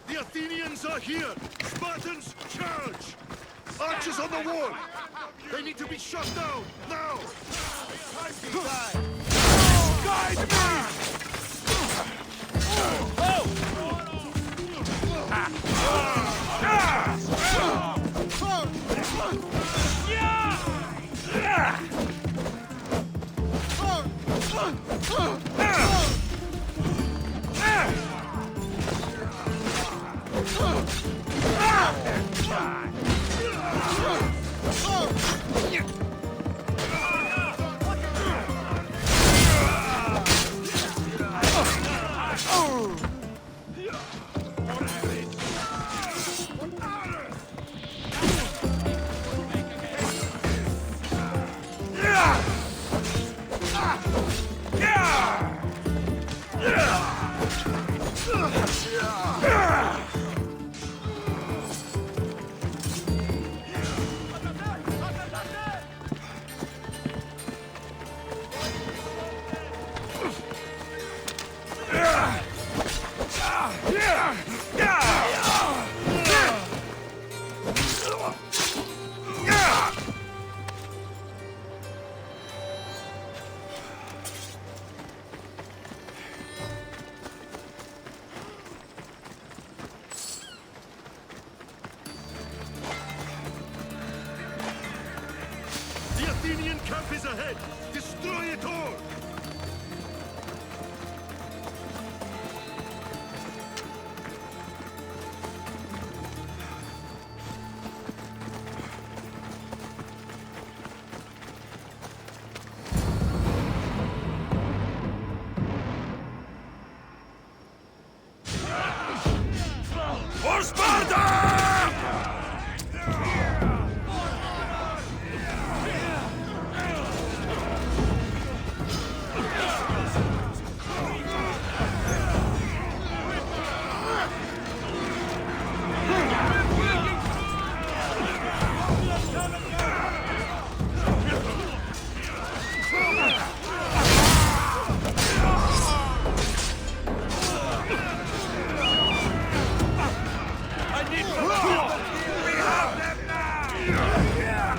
The Athenians are here! Spartans, charge! Archers on the wall! They need to be shot down, now! Guide The Athenian camp is ahead! Destroy it all! For Sparta! need some help! We have them now!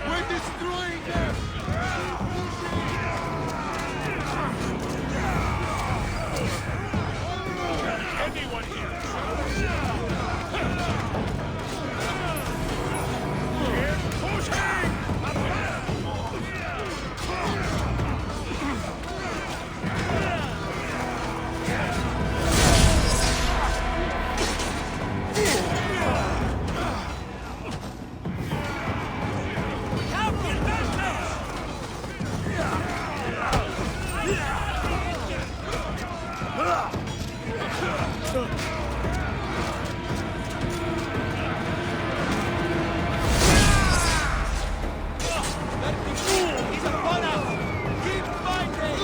We're destroying them! Anyone here? He's upon us! Keep fighting!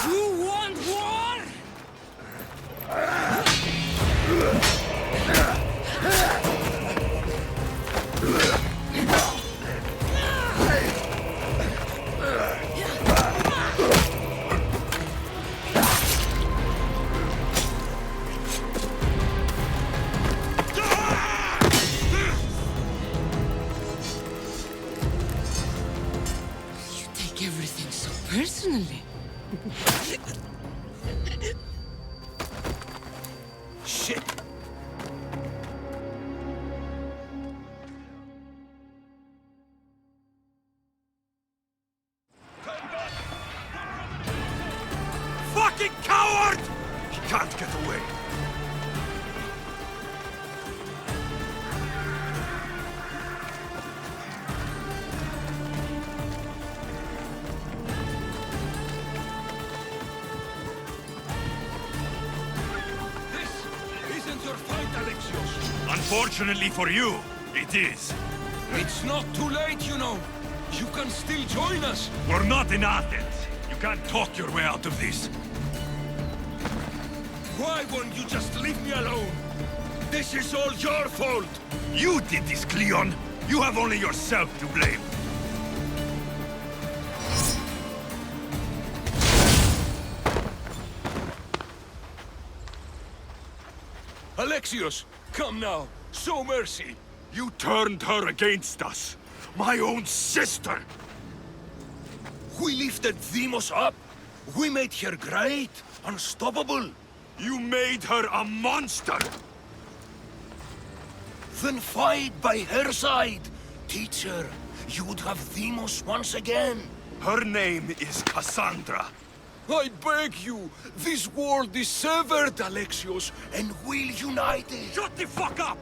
You want war? You take everything so personally. Shit! Fucking coward! He can't get away. This isn't your fight, Alexios. Unfortunately for you, it is. It's not too late, you know. You can still join us. We're not in Athens. You can't talk your way out of this. Why won't you just leave me alone? This is all your fault! You did this, Cleon. You have only yourself to blame. Alexios, come now. Show mercy. You turned her against us. My own sister. We lifted Demos up. We made her great, unstoppable. You made her a monster. Then fight by her side. Teach her. You would have Demos once again. Her name is Cassandra. I beg you. This world is severed, Alexios, and we'll unite it. Shut the fuck up!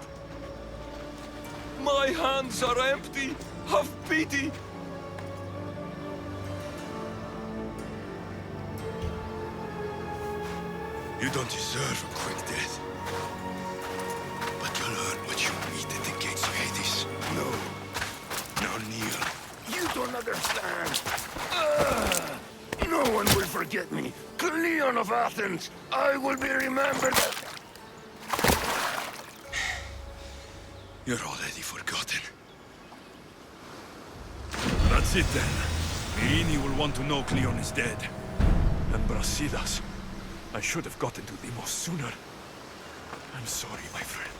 My hands are empty. Have pity. You don't deserve a quick death. But you'll earn what you meet at the gates of Hades. No. Now kneel. You don't understand. No one will forget me. Cleon of Athens. I will be remembered. You're already forgotten. That's it then. Irini will want to know Cleon is dead. And Brasidas. I should have gotten to Demos sooner. I'm sorry, my friend.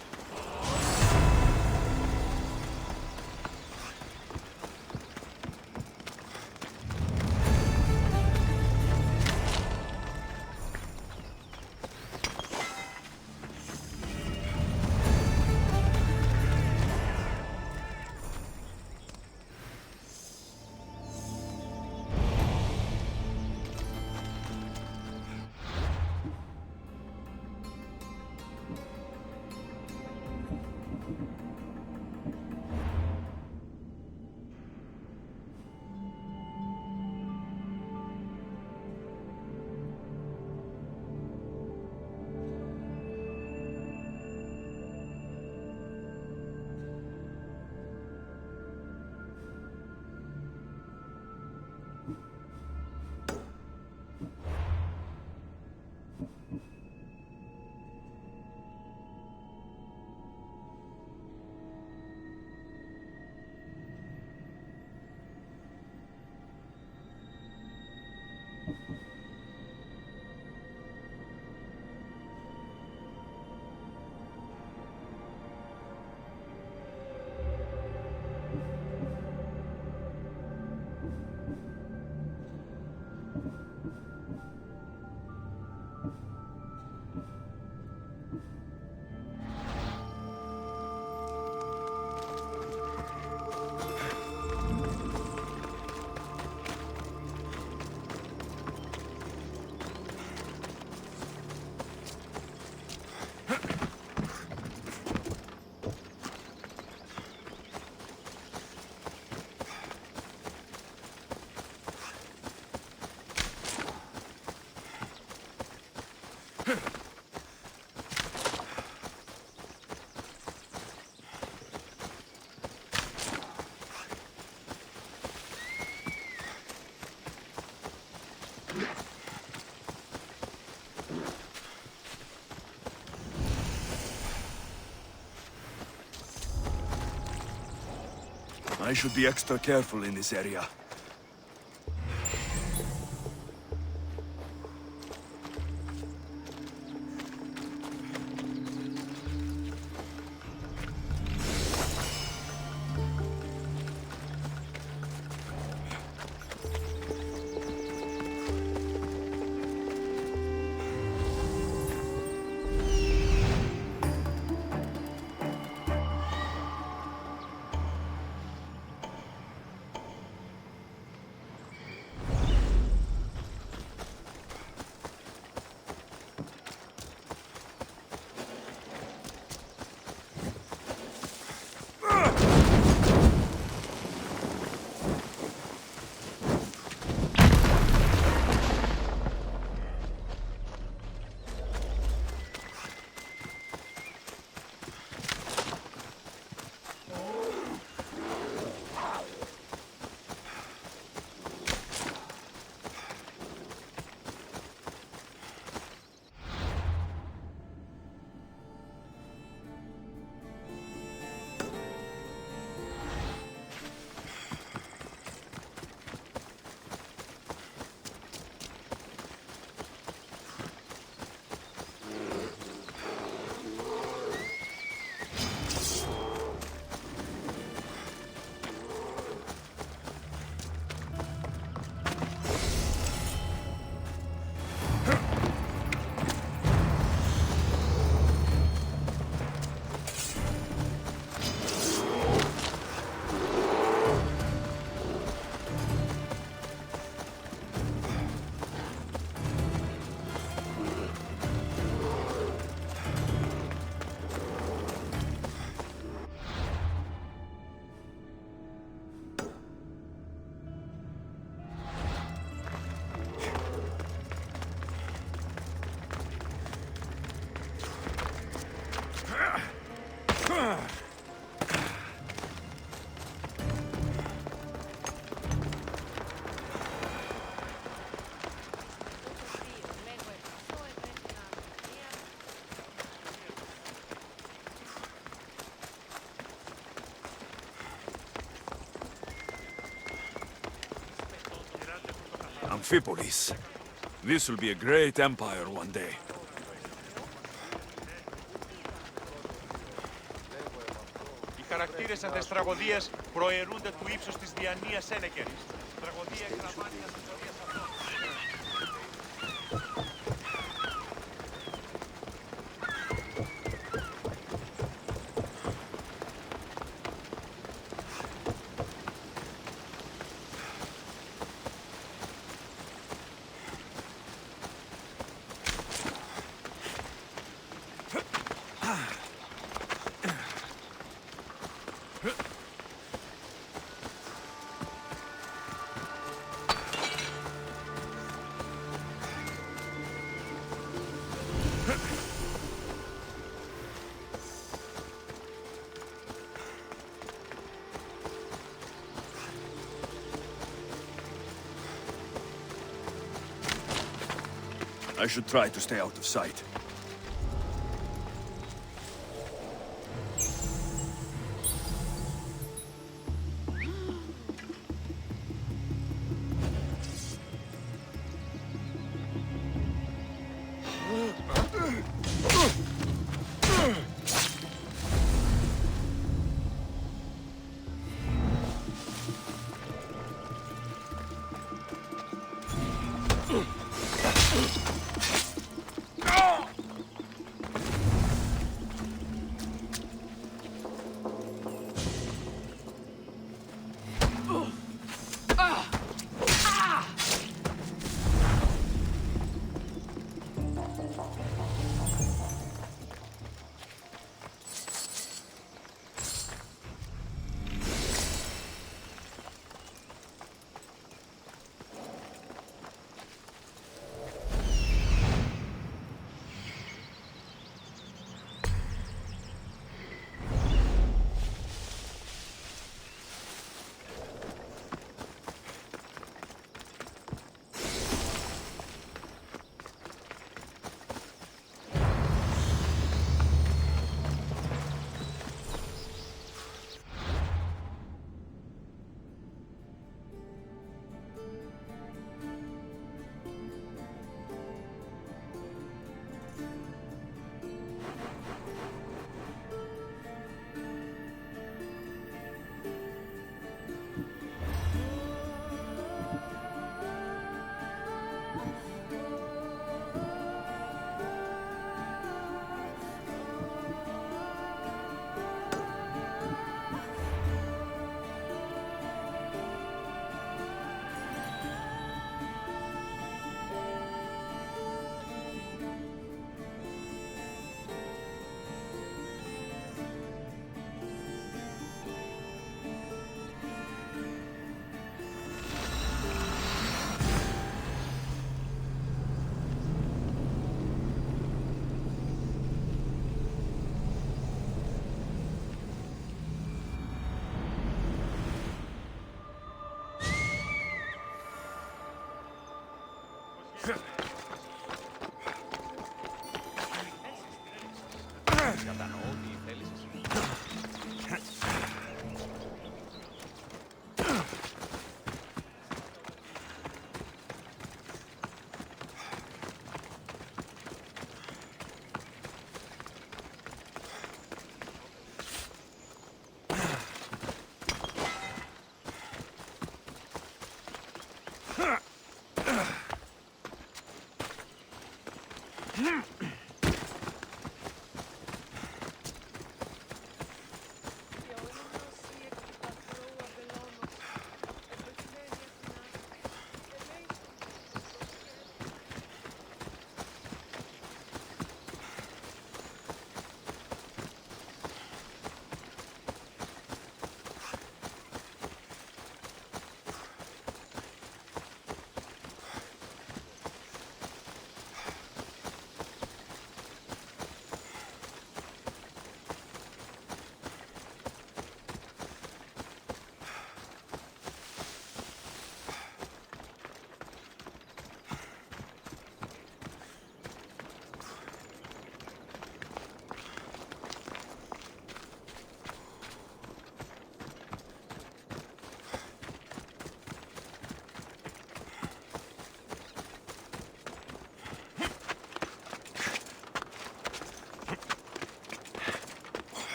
I should be extra careful in this area. Amphipolis. This will be a great empire one day. Οι χαρακτήρες αυτές τις τραγωδίες προαιρούνται του ύψους της διανοίας Σένεκερης. Τραγωδία εκλαμβάνει της ιστορίας αυτών. I should try to stay out of sight. Κατανοώ τι θέλεις εσύ.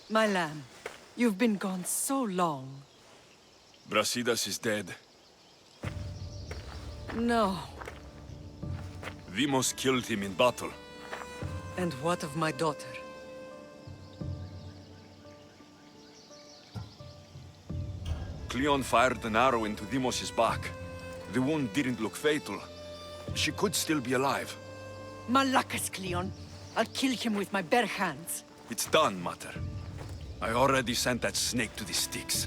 My lamb, you've been gone so long. Brasidas is dead. No. Demos killed him in battle. And what of my daughter? Cleon fired an arrow into Demos's back. The wound didn't look fatal. She could still be alive. Malakas, Cleon. I'll kill him with my bare hands. It's done, Mater. I already sent that snake to the Styx.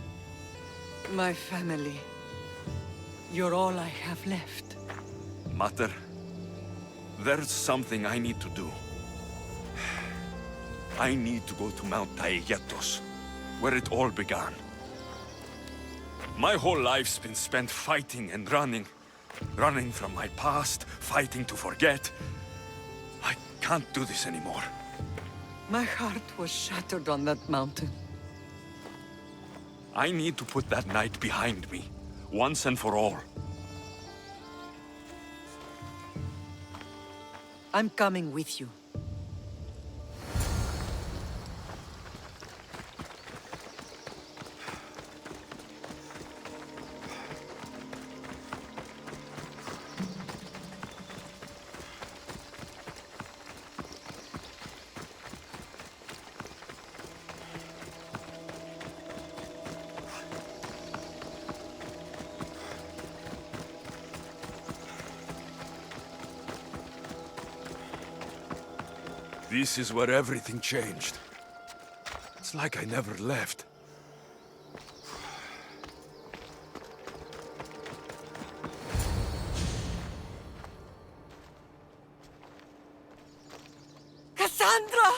My family. You're all I have left. Mater, there's something I need to do. I need to go to Mount Taygetos, where it all began. My whole life's been spent fighting and running. Running from my past, fighting to forget. I can't do this anymore. My heart was shattered on that mountain. I need to put that night behind me, once and for all. I'm coming with you. This is where everything changed. It's like I never left. Cassandra!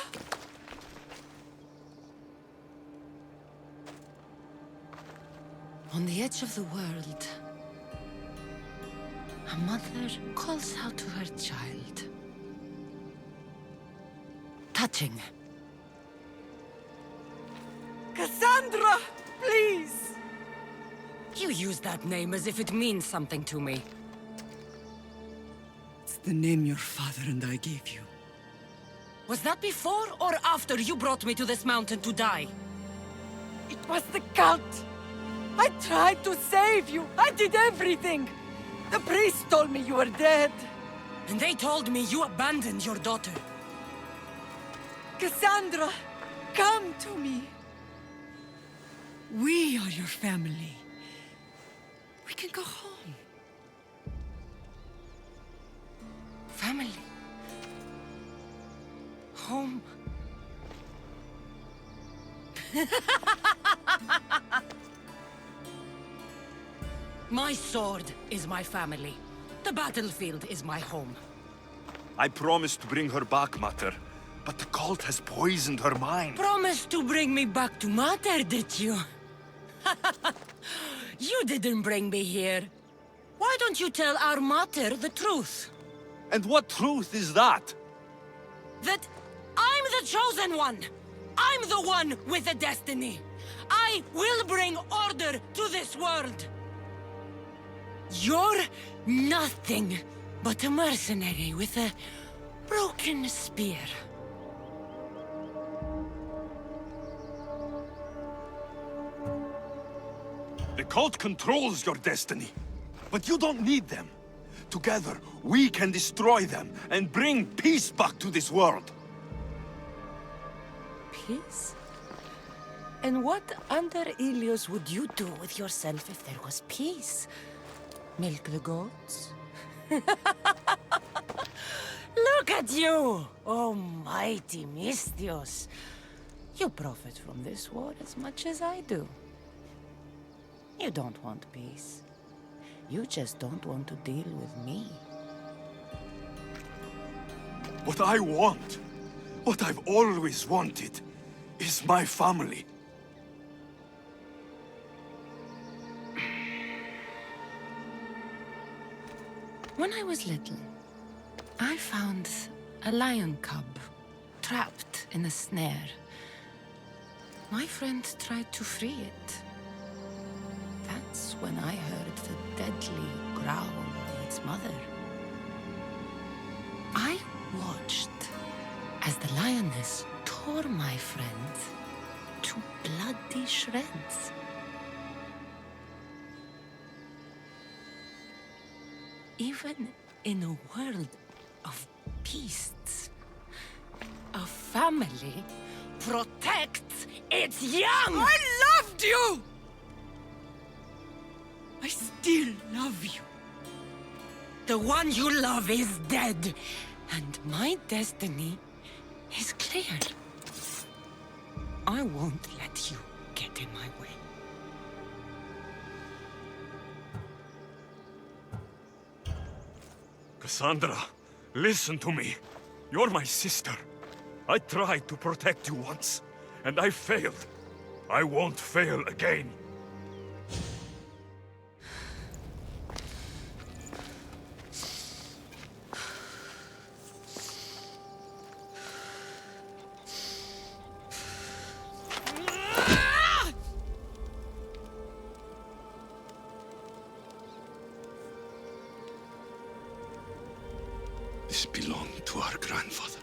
On the edge of the world, a mother calls out to her child. Touching. Cassandra! Please! You use that name as if it means something to me. It's the name your father and I gave you. Was that before or after you brought me to this mountain to die? It was the cult! I tried to save you! I did everything! The priest told me you were dead! And they told me you abandoned your daughter. Cassandra! Come to me! We are your family. We can go home. Family. Home. My sword is my family. The battlefield is my home. I promised to bring her back, Mater, but the cult has poisoned her mind. Promised to bring me back to Mater, did you? You didn't bring me here. Why don't you tell our Mater the truth? And what truth is that? That I'm the chosen one! I'm the one with a destiny! I will bring order to this world! You're nothing but a mercenary with a broken spear. The cult controls your destiny, but you don't need them. Together, we can destroy them and bring peace back to this world. Peace? And what under Ilios would you do with yourself if there was peace? Milk the goats? Look at you, oh mighty Mistios. You profit from this war as much as I do. You don't want peace. You just don't want to deal with me. What I want, what I've always wanted, is my family. When I was little, I found a lion cub trapped in a snare. My friend tried to free it. That's when I heard the deadly growl of its mother. I watched as the lioness tore my friend to bloody shreds. Even in a world of beasts, a family protects its young! I loved you! I still love you. The one you love is dead, and my destiny is clear. I won't let you get in my way. Cassandra, listen to me. You're my sister. I tried to protect you once, and I failed. I won't fail again. This belonged to our grandfather.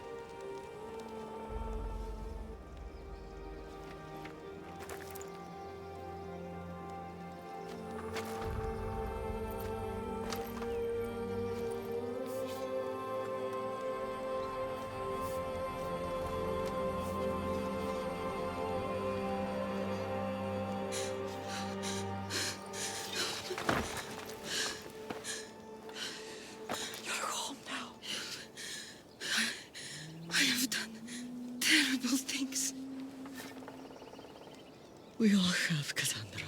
We all have, Cassandra.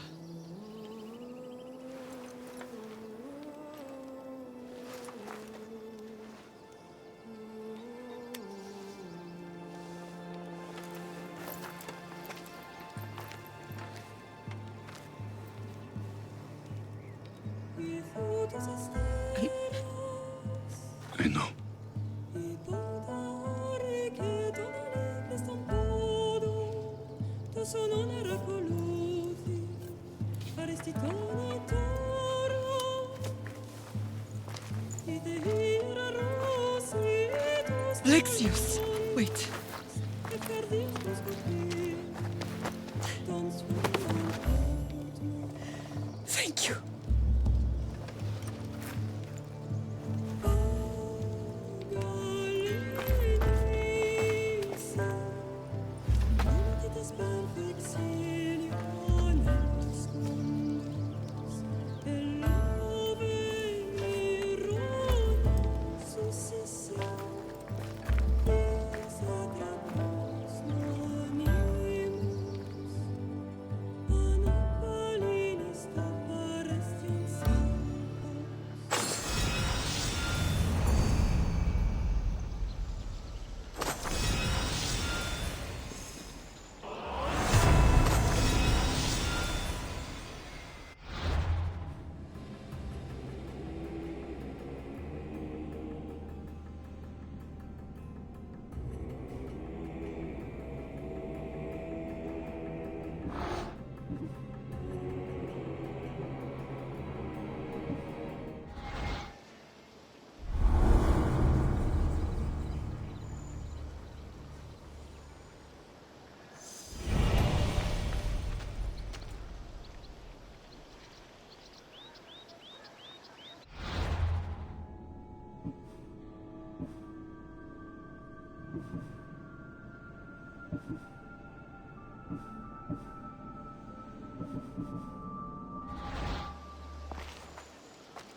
I know. Lexius! Wait. Thank you.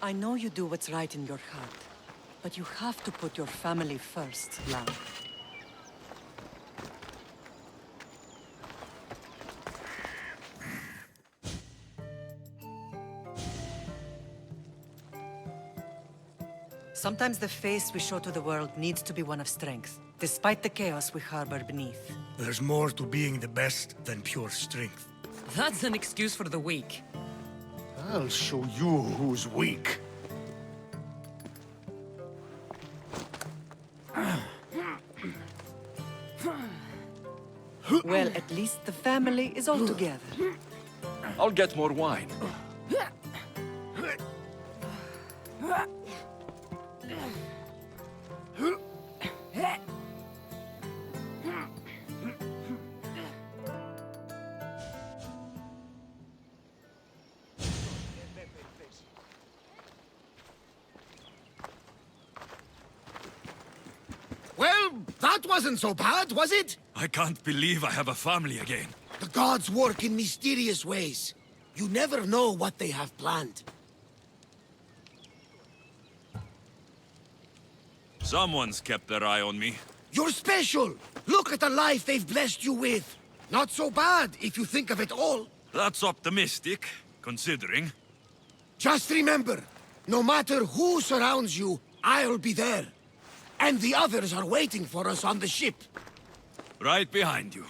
I know you do what's right in your heart, but you have to put your family first, Lamb. Sometimes the face we show to the world needs to be one of strength, despite the chaos we harbor beneath. There's more to being the best than pure strength. That's an excuse for the weak. I'll show you who's weak. Well, at least the family is all together. I'll get more wine. Well, that wasn't so bad, was it? I can't believe I have a family again. The gods work in mysterious ways. You never know what they have planned. Someone's kept their eye on me. You're special! Look at the life they've blessed you with! Not so bad, if you think of it all. That's optimistic, considering. Just remember, no matter who surrounds you, I'll be there. And the others are waiting for us on the ship. Right behind you.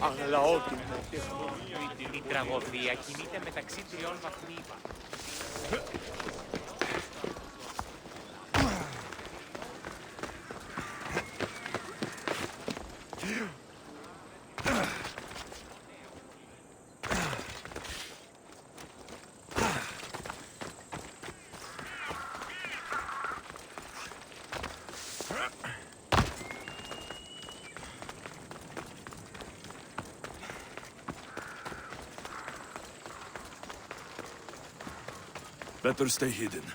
Αλλά ό,τι μου. Η τραγωδία κινείται μεταξύ τριών βαθμίδων. Better stay hidden.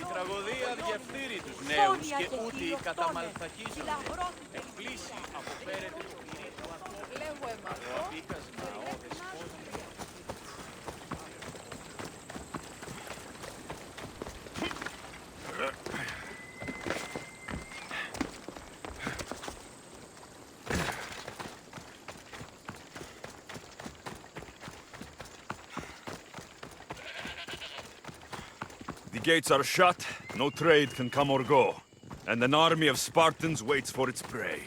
Η τραγωδία διαφθείρει τους νέους και ούτε οι καταμαλθακίζονται. Εκπλήσει αποφέρεται το πυρί του ανθρώπου. Ο απίκασμα, ο δεσπότης. The gates are shut, no trade can come or go, and an army of Spartans waits for its prey.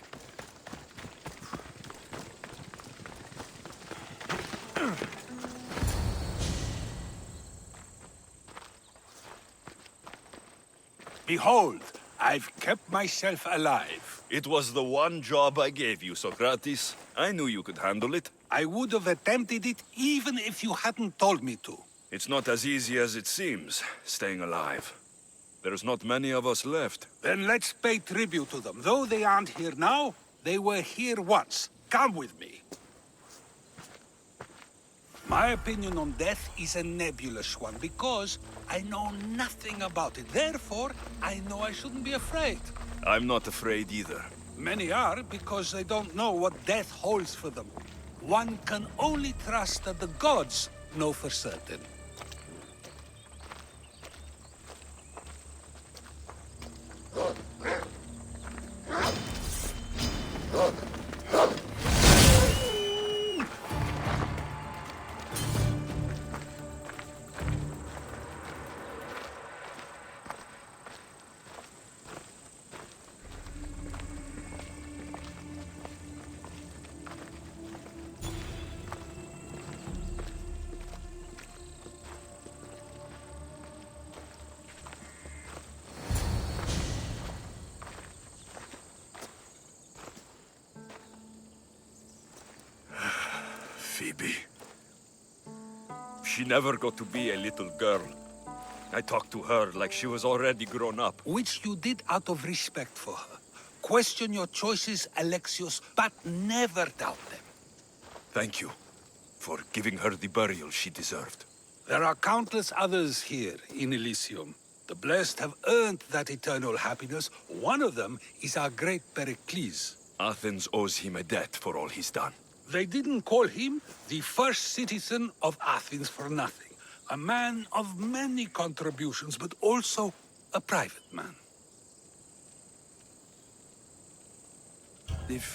Behold, I've kept myself alive. It was the one job I gave you, Socrates. I knew you could handle it. I would have attempted it even if you hadn't told me to. It's not as easy as it seems, staying alive. There's not many of us left. Then let's pay tribute to them. Though they aren't here now, they were here once. Come with me. My opinion on death is a nebulous one because I know nothing about it. Therefore, I know I shouldn't be afraid. I'm not afraid either. Many are because they don't know what death holds for them. One can only trust that the gods know for certain. Phoebe. She never got to be a little girl. I talked to her like she was already grown up. Which you did out of respect for her. Question your choices, Alexios, but never doubt them. Thank you for giving her the burial she deserved. There are countless others here in Elysium. The blessed have earned that eternal happiness. One of them is our great Pericles. Athens owes him a debt for all he's done. They didn't call him the first citizen of Athens for nothing. A man of many contributions, but also a private man. If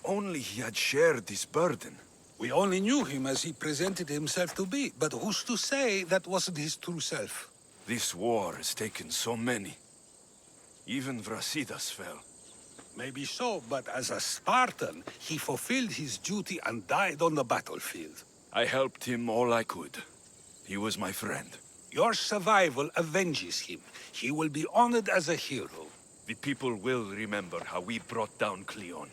only he had shared his burden. We only knew him as he presented himself to be, but who's to say that wasn't his true self? This war has taken so many. Even Brasidas fell. Maybe so, but as a Spartan, he fulfilled his duty and died on the battlefield. I helped him all I could. He was my friend. Your survival avenges him. He will be honored as a hero. The people will remember how we brought down Cleon.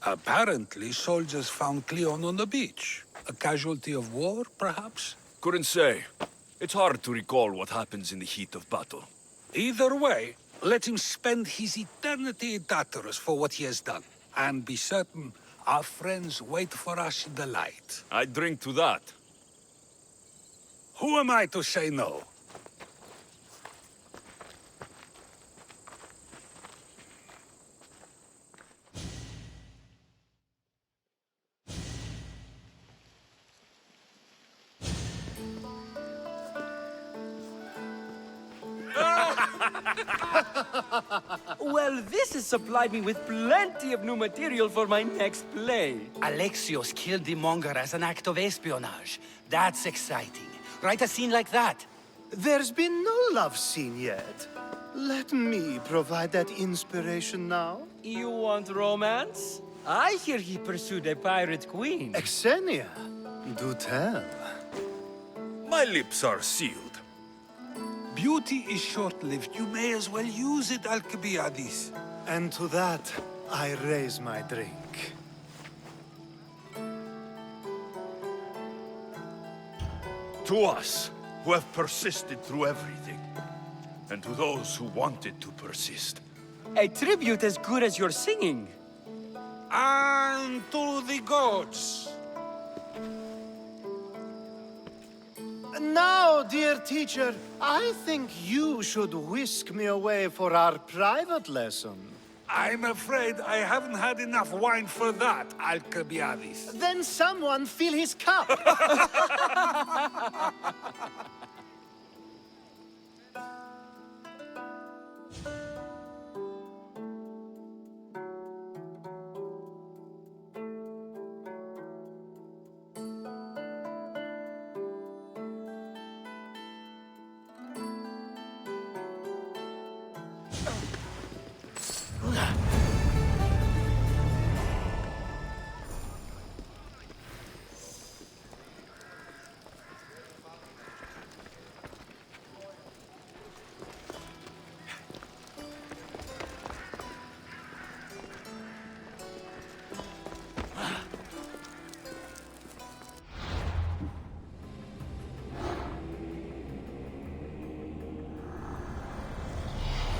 Apparently, soldiers found Cleon on the beach. A casualty of war, perhaps? Couldn't say. It's hard to recall what happens in the heat of battle. Either way, Let him spend his eternity in Tartarus for what he has done. And be certain our friends wait for us in the light. I drink to that. Who am I to say no? Well, this has supplied me with plenty of new material for my next play. Alexios killed the monger as an act of espionage. That's exciting. Write a scene like that. There's been no love scene yet. Let me provide that inspiration now. You want romance? I hear he pursued a pirate queen. Xenia, do tell. My lips are sealed. Beauty is short-lived. You may as well use it, Alcibiades. And to that, I raise my drink. To us, who have persisted through everything. And to those who wanted to persist. A tribute as good as your singing. And to the gods. Now, dear teacher, I think you should whisk me away for our private lesson. I'm afraid I haven't had enough wine for that, Alcibiades. Then someone fill his cup.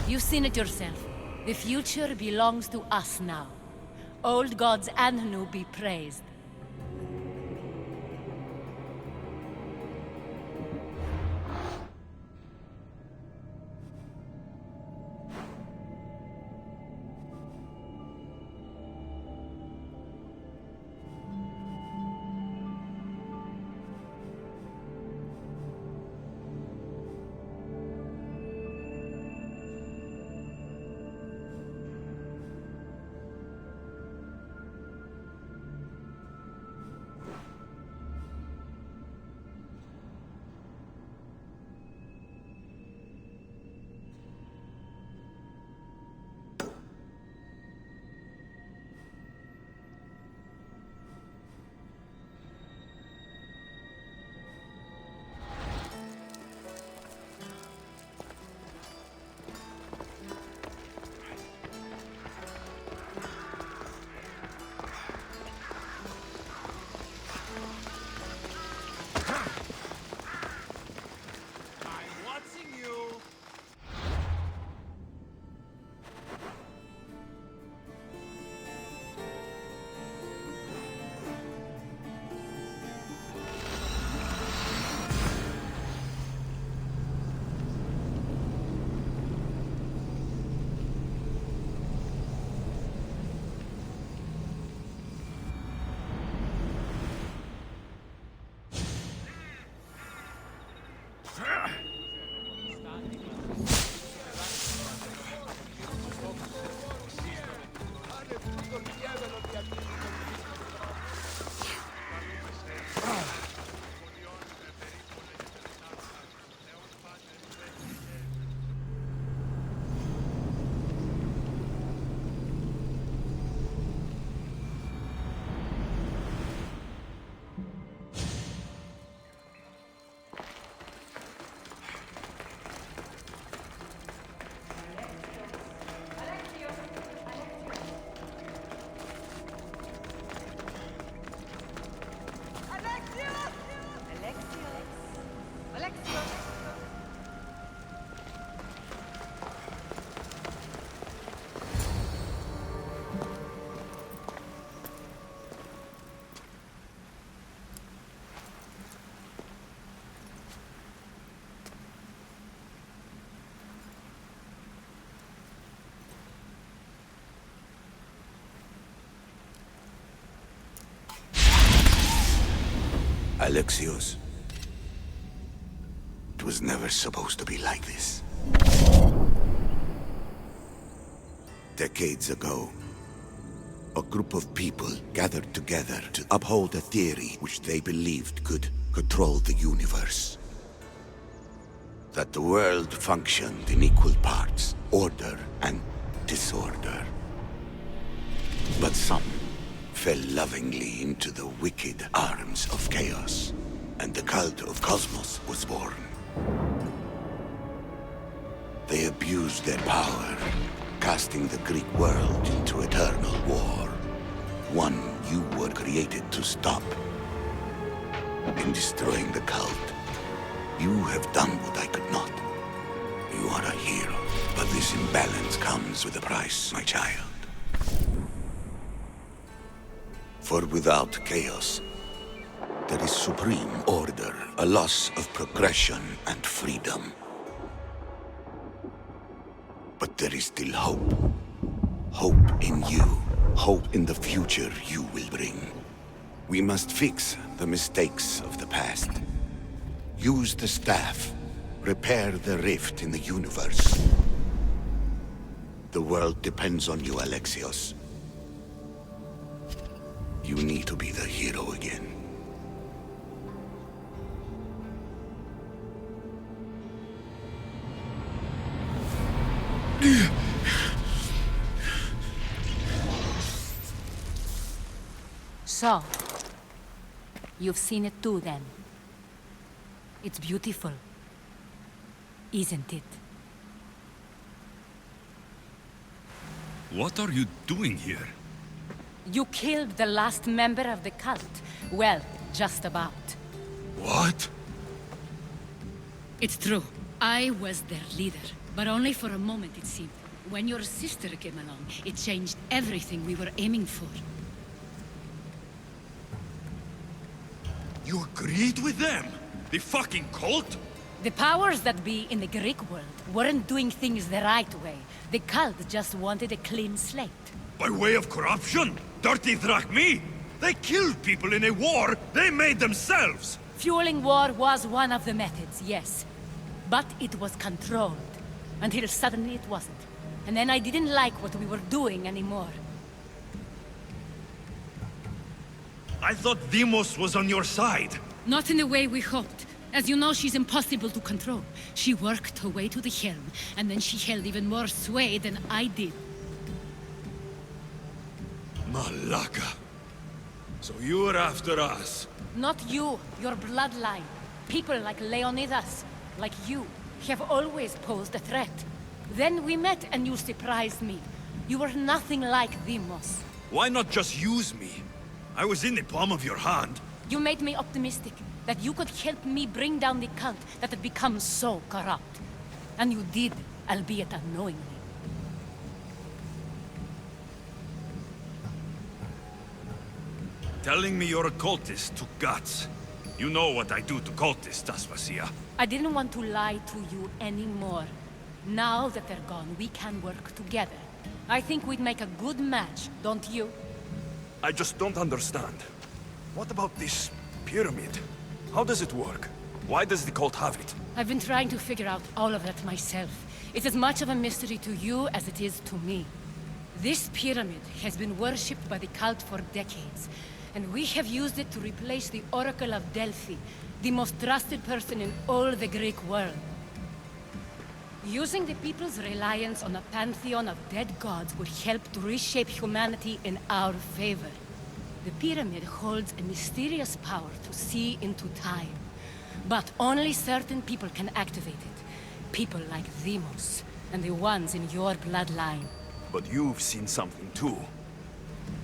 You've seen it yourself. The future belongs to us now. Old gods and new be praised. Alexios, it was never supposed to be like this. Decades ago, a group of people gathered together to uphold a theory which they believed could control the universe. That the world functioned in equal parts, order and disorder. But some fell lovingly into the wicked arms of chaos, and the cult of Cosmos was born. They abused their power, casting the Greek world into eternal war. One you were created to stop. In destroying the cult, you have done what I could not. You are a hero, but this imbalance comes with a price, my child. For without chaos, there is supreme order, a loss of progression and freedom. But there is still hope. Hope in you. Hope in the future you will bring. We must fix the mistakes of the past. Use the staff. Repair the rift in the universe. The world depends on you, Alexios. You need to be the hero again. So, you've seen it too, then. It's beautiful, isn't it? What are you doing here? You killed the last member of the cult. Well, just about. What? It's true. I was their leader, but only for a moment, it seemed. When your sister came along, it changed everything we were aiming for. You agreed with them? The fucking cult? The powers that be in the Greek world weren't doing things the right way. The cult just wanted a clean slate. By way of corruption? Dirty drachmi? They killed people in a war they made themselves! Fueling war was one of the methods, yes. But it was controlled. Until suddenly it wasn't. And then I didn't like what we were doing anymore. I thought Demos was on your side. Not in the way we hoped. As you know, she's impossible to control. She worked her way to the helm, and then she held even more sway than I did. Malaka. So you were after us? Not you, your bloodline. People like Leonidas, like you, have always posed a threat. Then we met and you surprised me. You were nothing like Demos. Why not just use me? I was in the palm of your hand. You made me optimistic that you could help me bring down the cult that had become so corrupt. And you did, albeit unknowingly. Telling me you're a cultist took guts. You know what I do to cultists, Aspasia. I didn't want to lie to you anymore. Now that they're gone, we can work together. I think we'd make a good match, don't you? I just don't understand. What about this pyramid? How does it work? Why does the cult have it? I've been trying to figure out all of that myself. It's as much of a mystery to you as it is to me. This pyramid has been worshipped by the cult for decades, and we have used it to replace the Oracle of Delphi, the most trusted person in all the Greek world. Using the people's reliance on a pantheon of dead gods would help to reshape humanity in our favor. The pyramid holds a mysterious power to see into time. But only certain people can activate it. People like Demos, and the ones in your bloodline. But you've seen something too.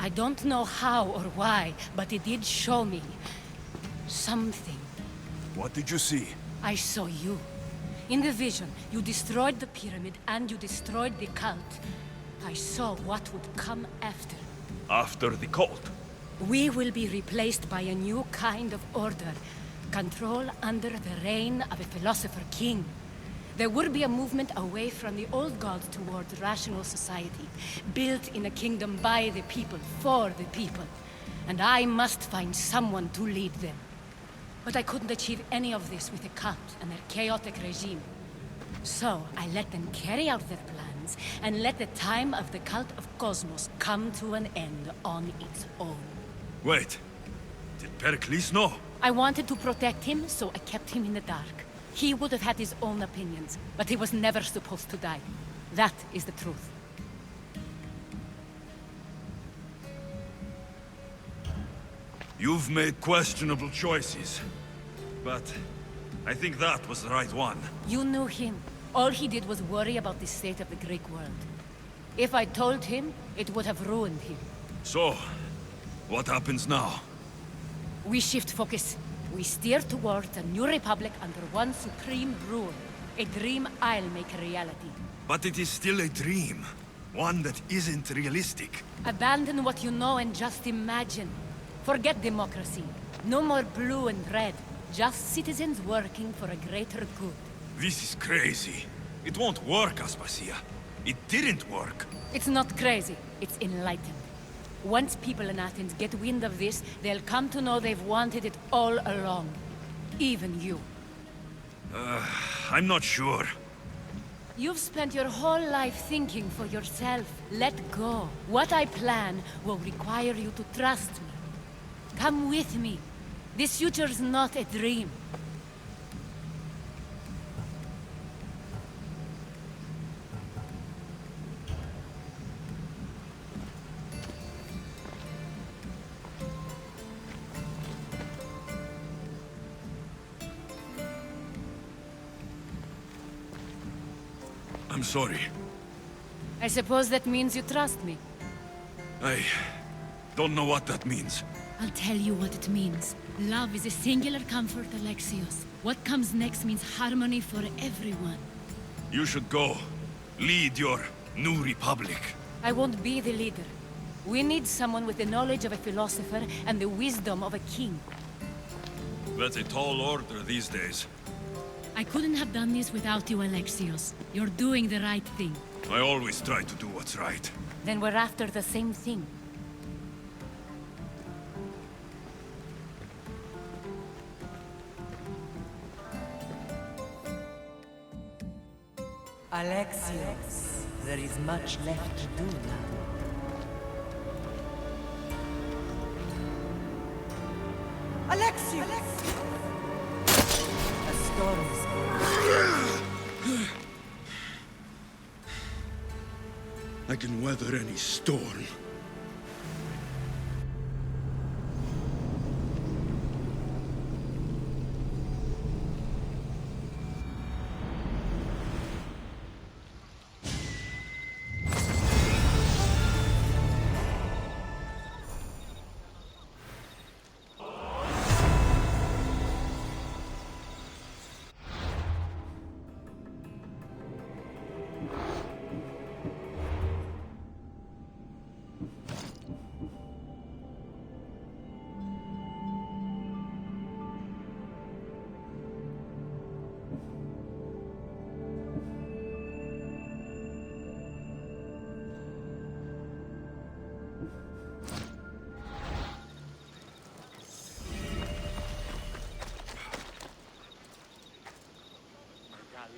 I don't know how or why, but it did show me something. What did you see? I saw you. In the vision, you destroyed the pyramid and you destroyed the cult. I saw what would come after. After the cult? We will be replaced by a new kind of order. Control under the reign of a philosopher king. There would be a movement away from the old gods towards rational society, built in a kingdom by the people, for the people. And I must find someone to lead them. But I couldn't achieve any of this with the cult and their chaotic regime. So I let them carry out their plans, and let the time of the cult of Cosmos come to an end on its own. Wait. Did Pericles know? I wanted to protect him, so I kept him in the dark. He would have had his own opinions, but he was never supposed to die. That is the truth. You've made questionable choices. But I think that was the right one. You knew him. All he did was worry about the state of the Greek world. If I told him, it would have ruined him. So, what happens now? We shift focus. We steer towards a new republic under one supreme rule. A dream I'll make a reality. But it is still a dream. One that isn't realistic. Abandon what you know and just imagine. Forget democracy. No more blue and red. Just citizens working for a greater good. This is crazy. It won't work, Aspasia. It didn't work. It's not crazy. It's enlightened. Once people in Athens get wind of this, they'll come to know they've wanted it all along. Even you. I'm not sure. You've spent your whole life thinking for yourself. Let go. What I plan will require you to trust me. Come with me. This future's not a dream. I'm sorry. I suppose that means you trust me. I don't know what that means. I'll tell you what it means. Love is a singular comfort, Alexios. What comes next means harmony for everyone. You should go. Lead your new republic. I won't be the leader. We need someone with the knowledge of a philosopher and the wisdom of a king. That's a tall order these days. I couldn't have done this without you, Alexios. You're doing the right thing. I always try to do what's right. Then we're after the same thing. Alexios, there is much left to do now. Alexios! A storm is coming. I can weather any storm.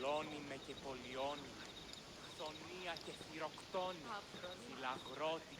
Μεγαλώνει με και πολιώνει, χθονία και θυροκτώνει, φυλαγρώτη.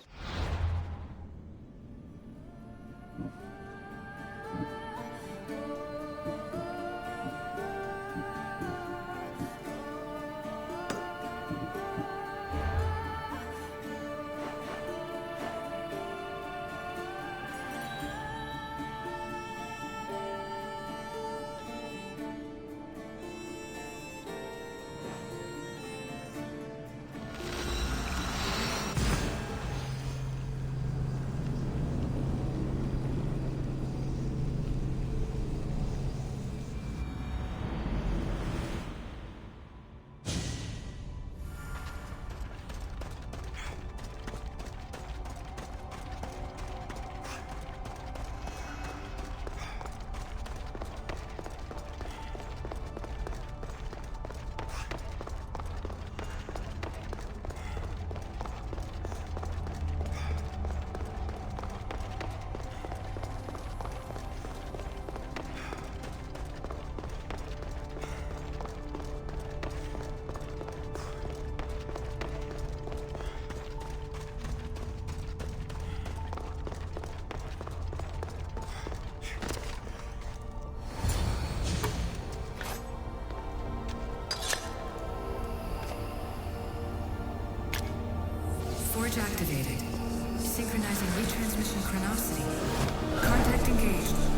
Storage activated. Synchronizing retransmission chronicity. Contact engaged.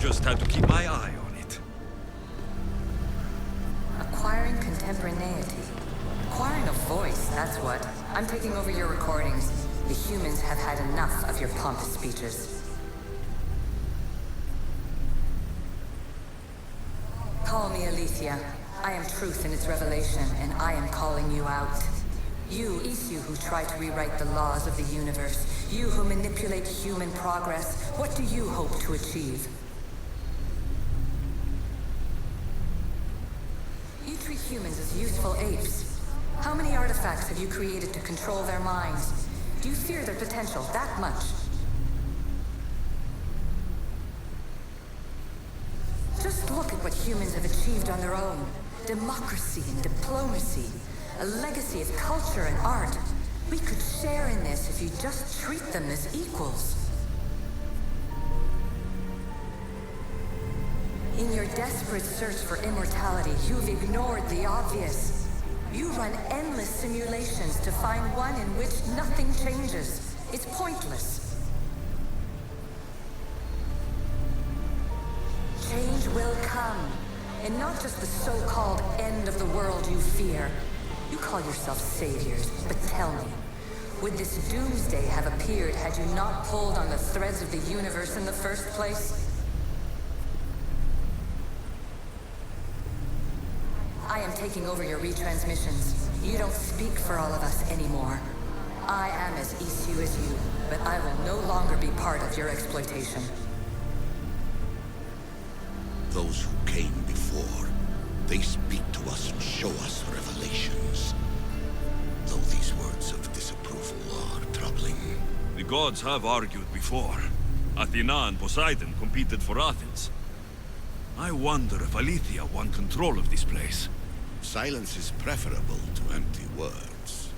just had to keep my eye on it. Acquiring contemporaneity. Acquiring a voice, that's what. I'm taking over your recordings. The humans have had enough of your pompous speeches. Call me Aletheia. I am truth in its revelation, and I am calling you out. You who try to rewrite the laws of the universe. You who manipulate human progress. What do you hope to achieve? You treat humans as useful apes. How many artifacts have you created to control their minds? Do you fear their potential that much? Just look at what humans have achieved on their own. Democracy and diplomacy. A legacy of culture and art. We could share in this if you just treat them as equals. In your desperate search for immortality, you've ignored the obvious. You run endless simulations to find one in which nothing changes. It's pointless. Change will come, and not just the so-called end of the world you fear. You call yourself saviors, but tell me, would this doomsday have appeared had you not pulled on the threads of the universe in the first place? I am taking over your retransmissions. You don't speak for all of us anymore. I am as Isu as you, but I will no longer be part of your exploitation. Those who came before, they speak to us and show us revelations. Though these words of disapproval are troubling. The gods have argued before. Athena and Poseidon competed for Athens. I wonder if Aletheia won control of this place. Silence is preferable to empty words.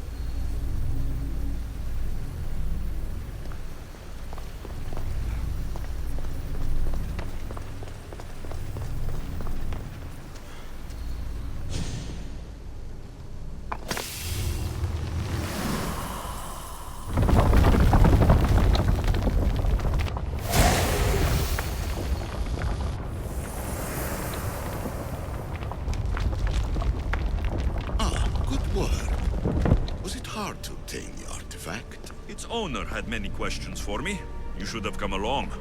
Owner had many questions for me. You should have come along.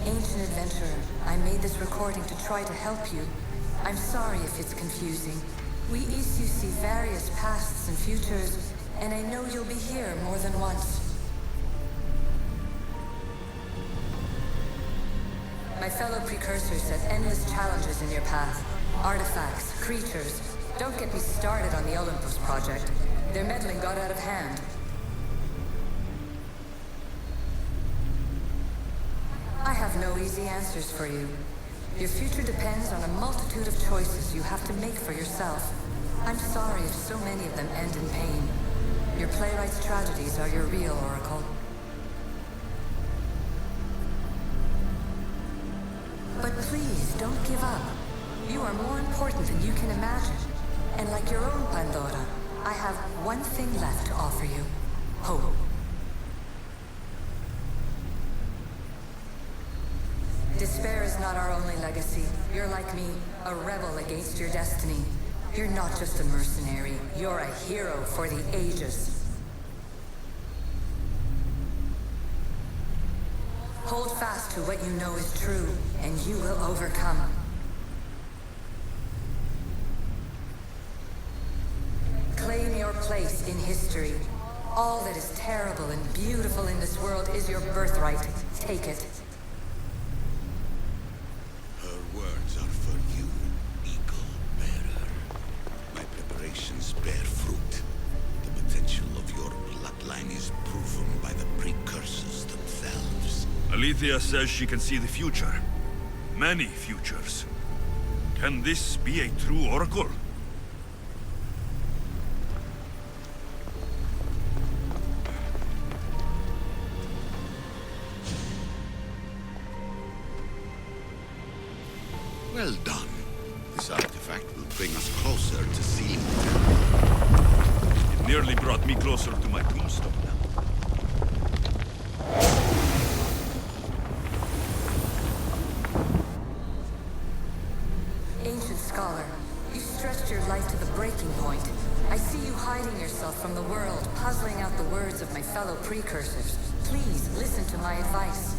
Ancient adventurer, I made this recording to try to help you. I'm sorry if it's confusing. We Isu see various pasts and futures, and I know you'll be here more than once. My fellow precursors set endless challenges in your path. Artifacts, creatures. Don't get me started on the Olympus project. Their meddling got out of hand. I have no easy answers for you. Your future depends on a multitude of choices you have to make for yourself. I'm sorry if so many of them end in pain. Your playwright's tragedies are your real oracle. But please, don't give up. You are more important than you can imagine. And like your own Pandora, I have one thing left to offer you. Hope. Despair is not our only legacy. You're like me, a rebel against your destiny. You're not just a mercenary, you're a hero for the ages. Hold fast to what you know is true, and you will overcome. Claim your place in history. All that is terrible and beautiful in this world is your birthright. Take it. Her words are for you, Eagle Bearer. My preparations bear fruit. The potential of your bloodline is proven by the precursors themselves. Aletheia says she can see the future. Many futures. Can this be a true oracle? Well done. This artifact will bring us closer to seeing. It nearly brought me closer to my tombstone. Ancient scholar, you stretched your life to the breaking point. I see you hiding yourself from the world, puzzling out the words of my fellow precursors. Please listen to my advice.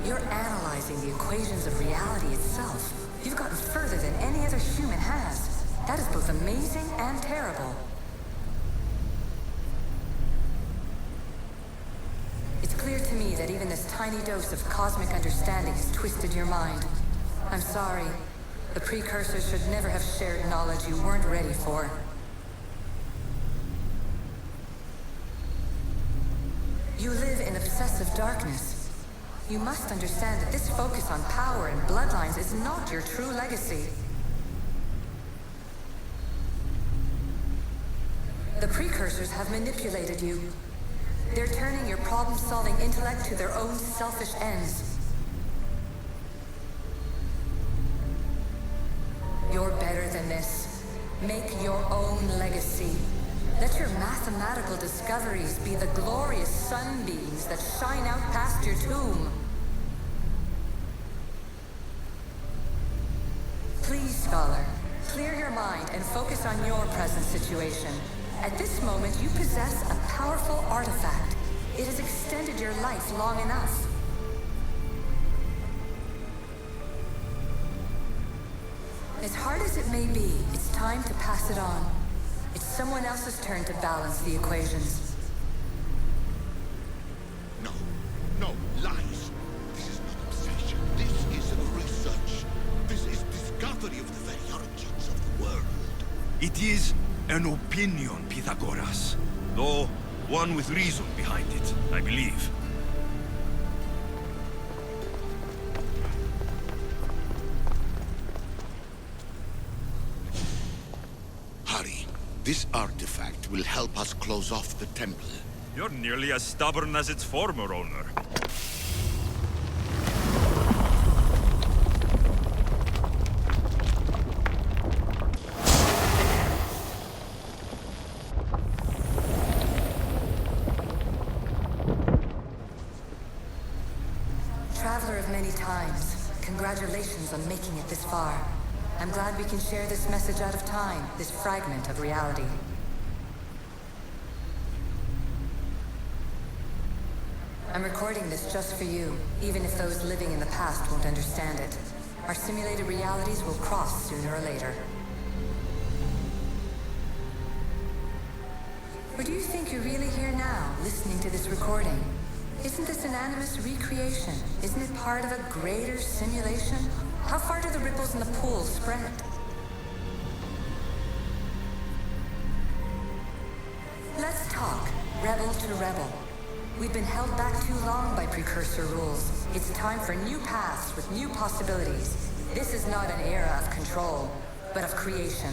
You're analyzing the equations of reality itself. You've gotten further than any other human has. That is both amazing and terrible. It's clear to me that even this tiny dose of cosmic understanding has twisted your mind. I'm sorry. The precursors should never have shared knowledge you weren't ready for. You live in obsessive darkness. You must understand that this focus on power and bloodlines is not your true legacy. The precursors have manipulated you. They're turning your problem-solving intellect to their own selfish ends. Make your own legacy. Let your mathematical discoveries be the glorious sunbeams that shine out past your tomb. Please, Scholar, clear your mind and focus on your present situation. At this moment, you possess a powerful artifact. It has extended your life long enough. As hard as it may be, it's time to pass it on. It's someone else's turn to balance the equations. No, no, lies. This is not obsession. This is research. This is discovery of the very origins of the world. It is an opinion, Pythagoras. Though one with reason behind it, I believe. Hurry. This artifact will help us close off the temple. You're nearly as stubborn as its former owner. Traveler of many times, congratulations on making it this far. I'm glad we can share this message out of time, this fragment of reality. I'm recording this just for you, even if those living in the past won't understand it. Our simulated realities will cross sooner or later. Or do you think you're really here now, listening to this recording? Isn't this an animus recreation? Isn't it part of a greater simulation? How far do the ripples in the pool spread? Let's talk, rebel to rebel. We've been held back too long by precursor rules. It's time for new paths with new possibilities. This is not an era of control, but of creation.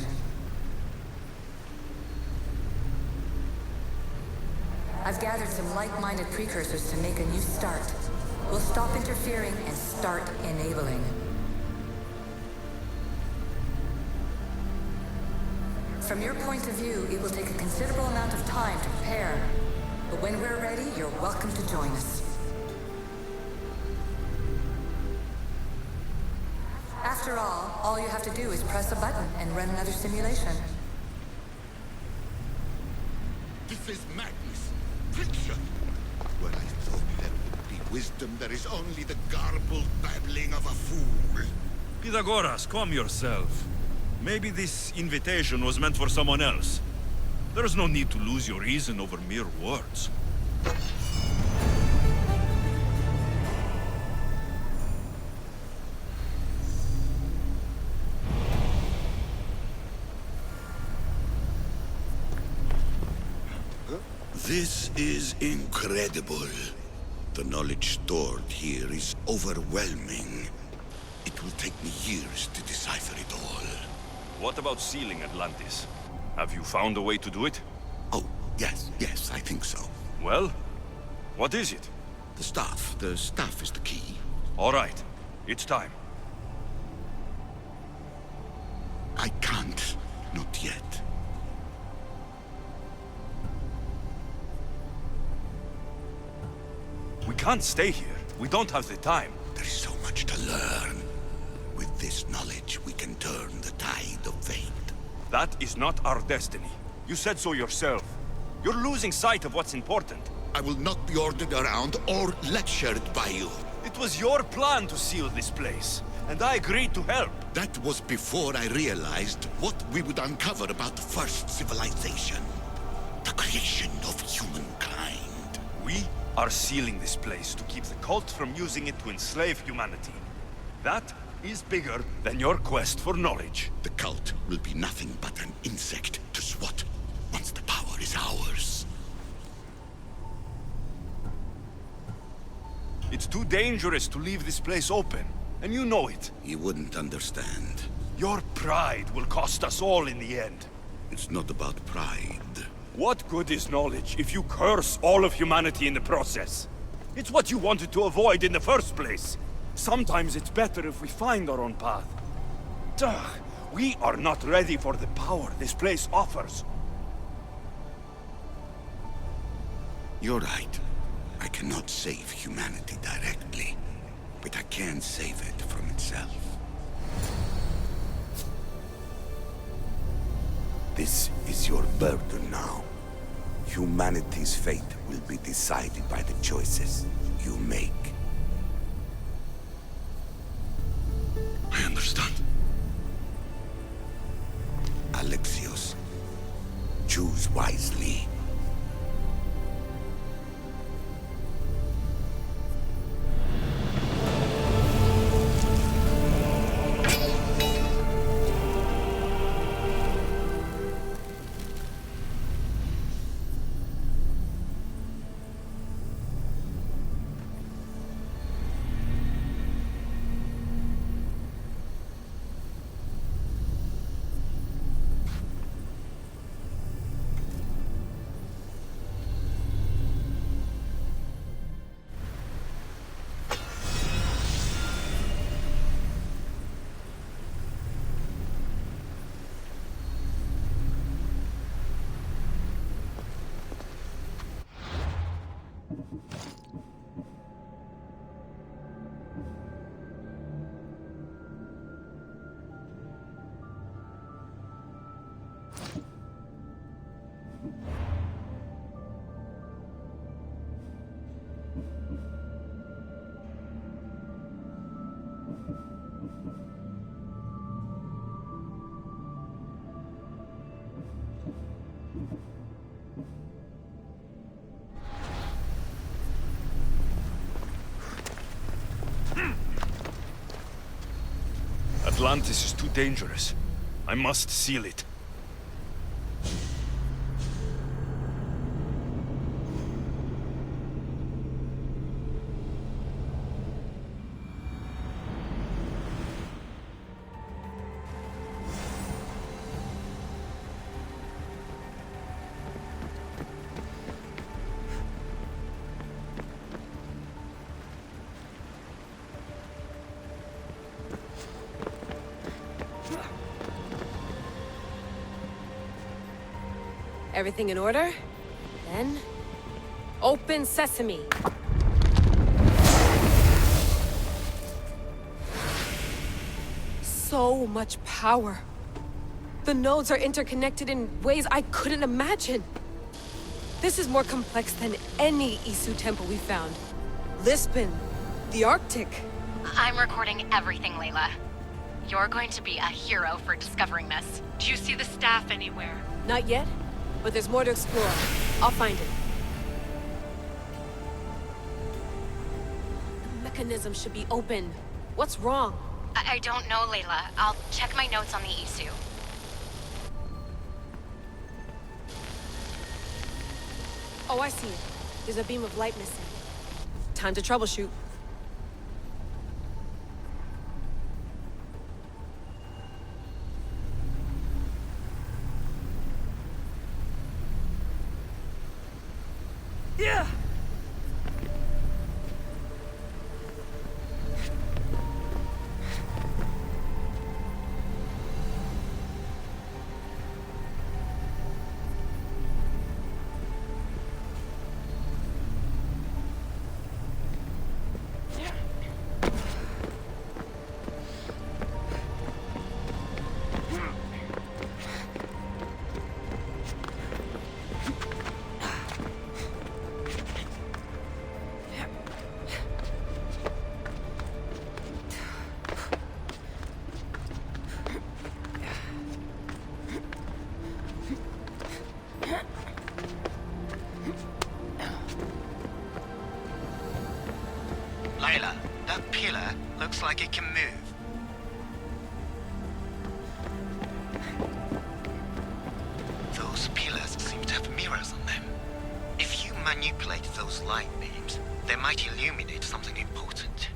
I've gathered some like-minded precursors to make a new start. We'll stop interfering and start enabling. From your point of view, it will take a considerable amount of time to prepare. But when we're ready, you're welcome to join us. After all you have to do is press a button and run another simulation. This is madness. Fiction. Where I thought there would be wisdom, there is only the garbled babbling of a fool. Pythagoras, calm yourself. Maybe this invitation was meant for someone else. There is no need to lose your reason over mere words. This is incredible. The knowledge stored here is overwhelming. It will take me years to decipher it all. What about sealing Atlantis? Have you found a way to do it? Oh, yes, I think so. Well, what is it? The staff. The staff is the key. All right, it's time. I can't. Not yet. We can't stay here. We don't have the time. There is so much to learn. With this knowledge, we can turn the tide of fate. That is not our destiny. You said so yourself. You're losing sight of what's important. I will not be ordered around or lectured by you. It was your plan to seal this place, and I agreed to help. That was before I realized what we would uncover about the first civilization. The creation of humankind. We are sealing this place to keep the cult from using it to enslave humanity. That is bigger than your quest for knowledge. The cult will be nothing but an insect to swat once the power is ours. It's too dangerous to leave this place open, and you know it. You wouldn't understand. Your pride will cost us all in the end. It's not about pride. What good is knowledge if you curse all of humanity in the process? It's what you wanted to avoid in the first place. Sometimes it's better if we find our own path. Ugh, We are not ready for the power this place offers. You're right. I cannot save humanity directly, but I can save it from itself. This is your burden now. Humanity's fate will be decided by the choices you make. I understand. Alexios, choose wisely. Atlantis is too dangerous. I must seal it. Everything in order? Then... open sesame! So much power. The nodes are interconnected in ways I couldn't imagine. This is more complex than any Isu temple we found. Lisbon, the Arctic. I'm recording everything, Layla. You're going to be a hero for discovering this. Do you see the staff anywhere? Not yet, but there's more to explore. I'll find it. The mechanism should be open. What's wrong? I don't know, Layla. I'll check my notes on the Isu. Oh, I see it. There's a beam of light missing. Time to troubleshoot. Yeah! Layla, that pillar looks like it can move. Those pillars seem to have mirrors on them. If you manipulate those light beams, they might illuminate something important.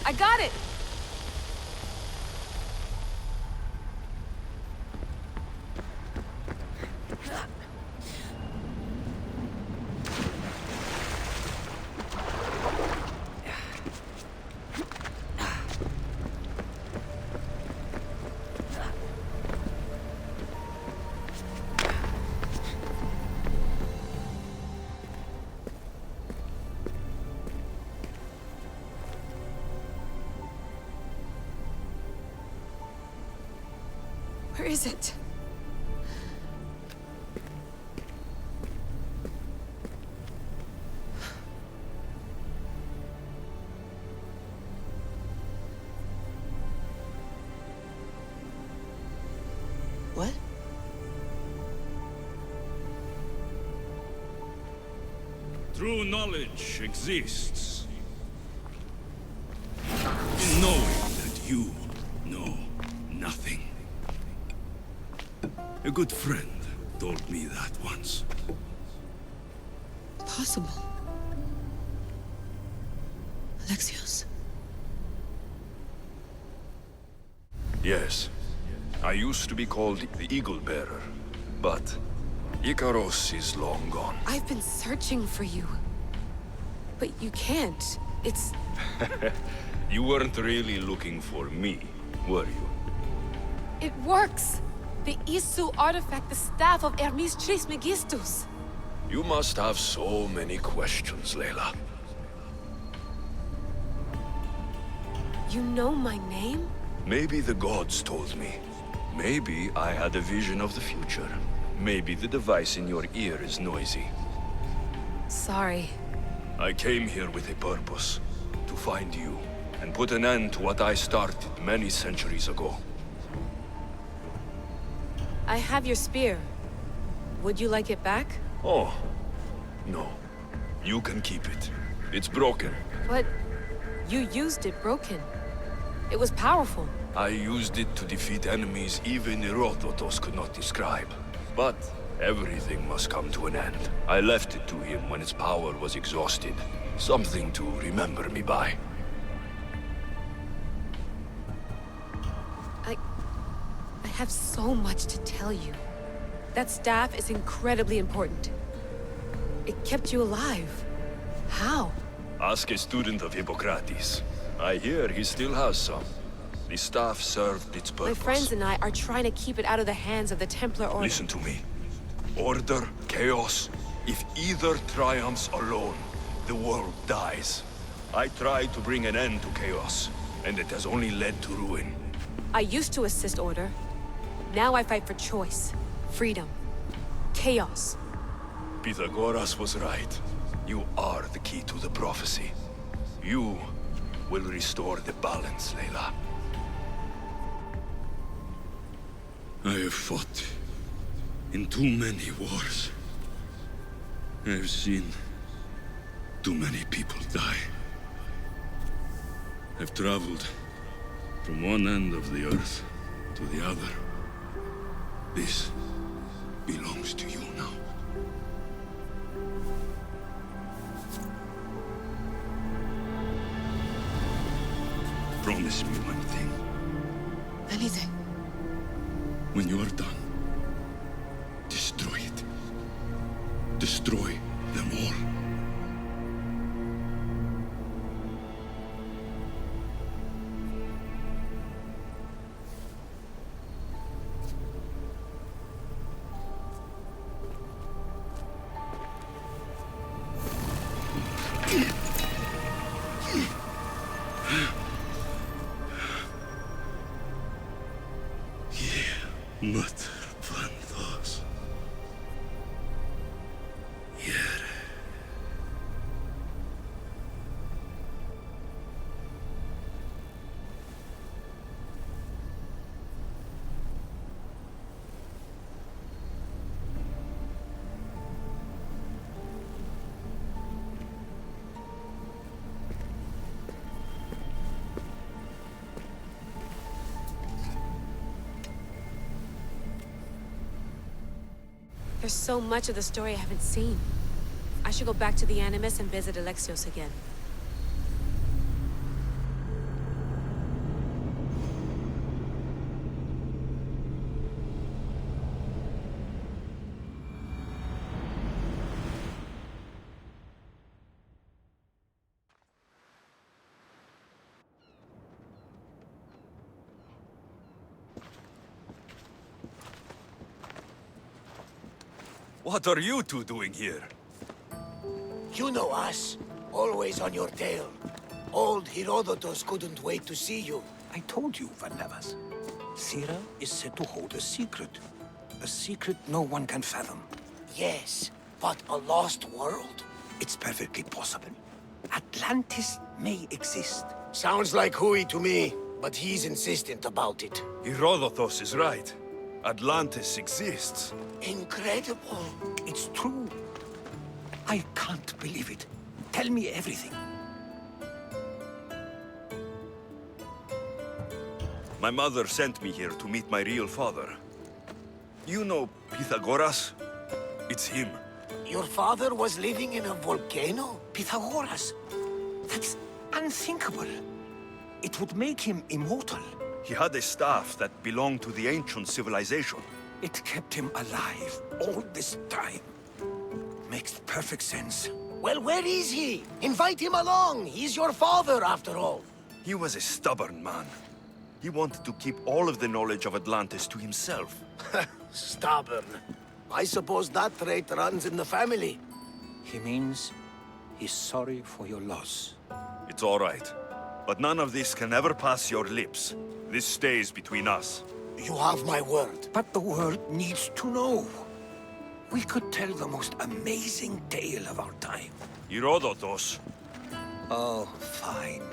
I got it! Where is it? What? True knowledge exists in knowing that you know nothing. A good friend told me that once. Possible. Alexios? Yes. I used to be called the Eagle Bearer, but Icaros is long gone. I've been searching for you. But you can't. It's... You weren't really looking for me, were you? It works! The Isu artifact, the staff of Hermes Trismegistus. You must have so many questions, Layla. You know my name? Maybe the gods told me. Maybe I had a vision of the future. Maybe the device in your ear is noisy. Sorry. I came here with a purpose. To find you, and put an end to what I started many centuries ago. I have your spear. Would you like it back? Oh, no. You can keep it. It's broken. But you used it broken. It was powerful. I used it to defeat enemies even Herodotus could not describe. But everything must come to an end. I left it to him when its power was exhausted. Something to remember me by. I have so much to tell you. That staff is incredibly important. It kept you alive. How? Ask a student of Hippocrates. I hear he still has some. The staff served its purpose. My friends and I are trying to keep it out of the hands of the Templar Order. Listen to me. Order, chaos. If either triumphs alone, the world dies. I tried to bring an end to chaos, and it has only led to ruin. I used to assist Order. Now I fight for choice, freedom, chaos. Pythagoras was right. You are the key to the prophecy. You will restore the balance, Layla. I have fought in too many wars. I have seen too many people die. I've traveled from one end of the earth to the other. This belongs to you now. Promise me one thing. Anything. When you are done, destroy it. Destroy them all. Mother Panthos. Yere. There's so much of the story I haven't seen. I should go back to the Animus and visit Alexios again. What are you two doing here? You know us. Always on your tail. Old Herodotus couldn't wait to see you. I told you, Varnavas. Sira is said to hold a secret. A secret no one can fathom. Yes, but a lost world? It's perfectly possible. Atlantis may exist. Sounds like Hui to me, but he's insistent about it. Herodotus is right. Atlantis exists. Incredible. It's true. I can't believe it. Tell me everything. My mother sent me here to meet my real father. You know Pythagoras? It's him. Your father was living in a volcano? Pythagoras? That's unthinkable. It would make him immortal. He had a staff that belonged to the ancient civilization. It kept him alive all this time. Makes perfect sense. Well, where is he? Invite him along. He's your father, after all. He was a stubborn man. He wanted to keep all of the knowledge of Atlantis to himself. Stubborn. I suppose that trait runs in the family. He means he's sorry for your loss. It's all right. But none of this can ever pass your lips. This stays between us. You have my word. But the world needs to know. We could tell the most amazing tale of our time. Herodotus. Oh, fine.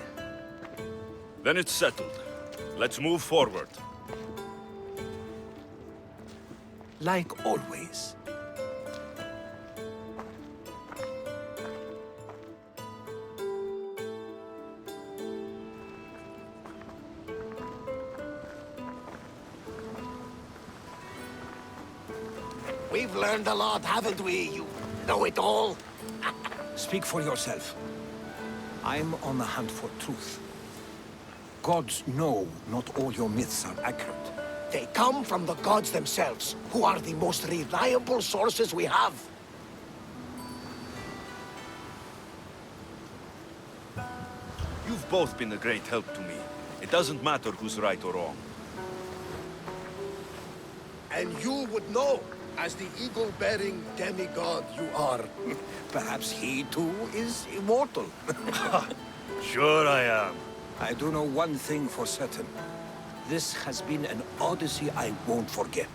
Then it's settled. Let's move forward. Like always. We've learned a lot, haven't we? You know it all. Speak for yourself. I'm on the hunt for truth. Gods know not all your myths are accurate. They come from the gods themselves, who are the most reliable sources we have. You've both been a great help to me. It doesn't matter who's right or wrong. And you would know, as the eagle-bearing demigod you are. Perhaps he too is immortal. Sure I am. I do know one thing for certain. This has been an Odyssey I won't forget.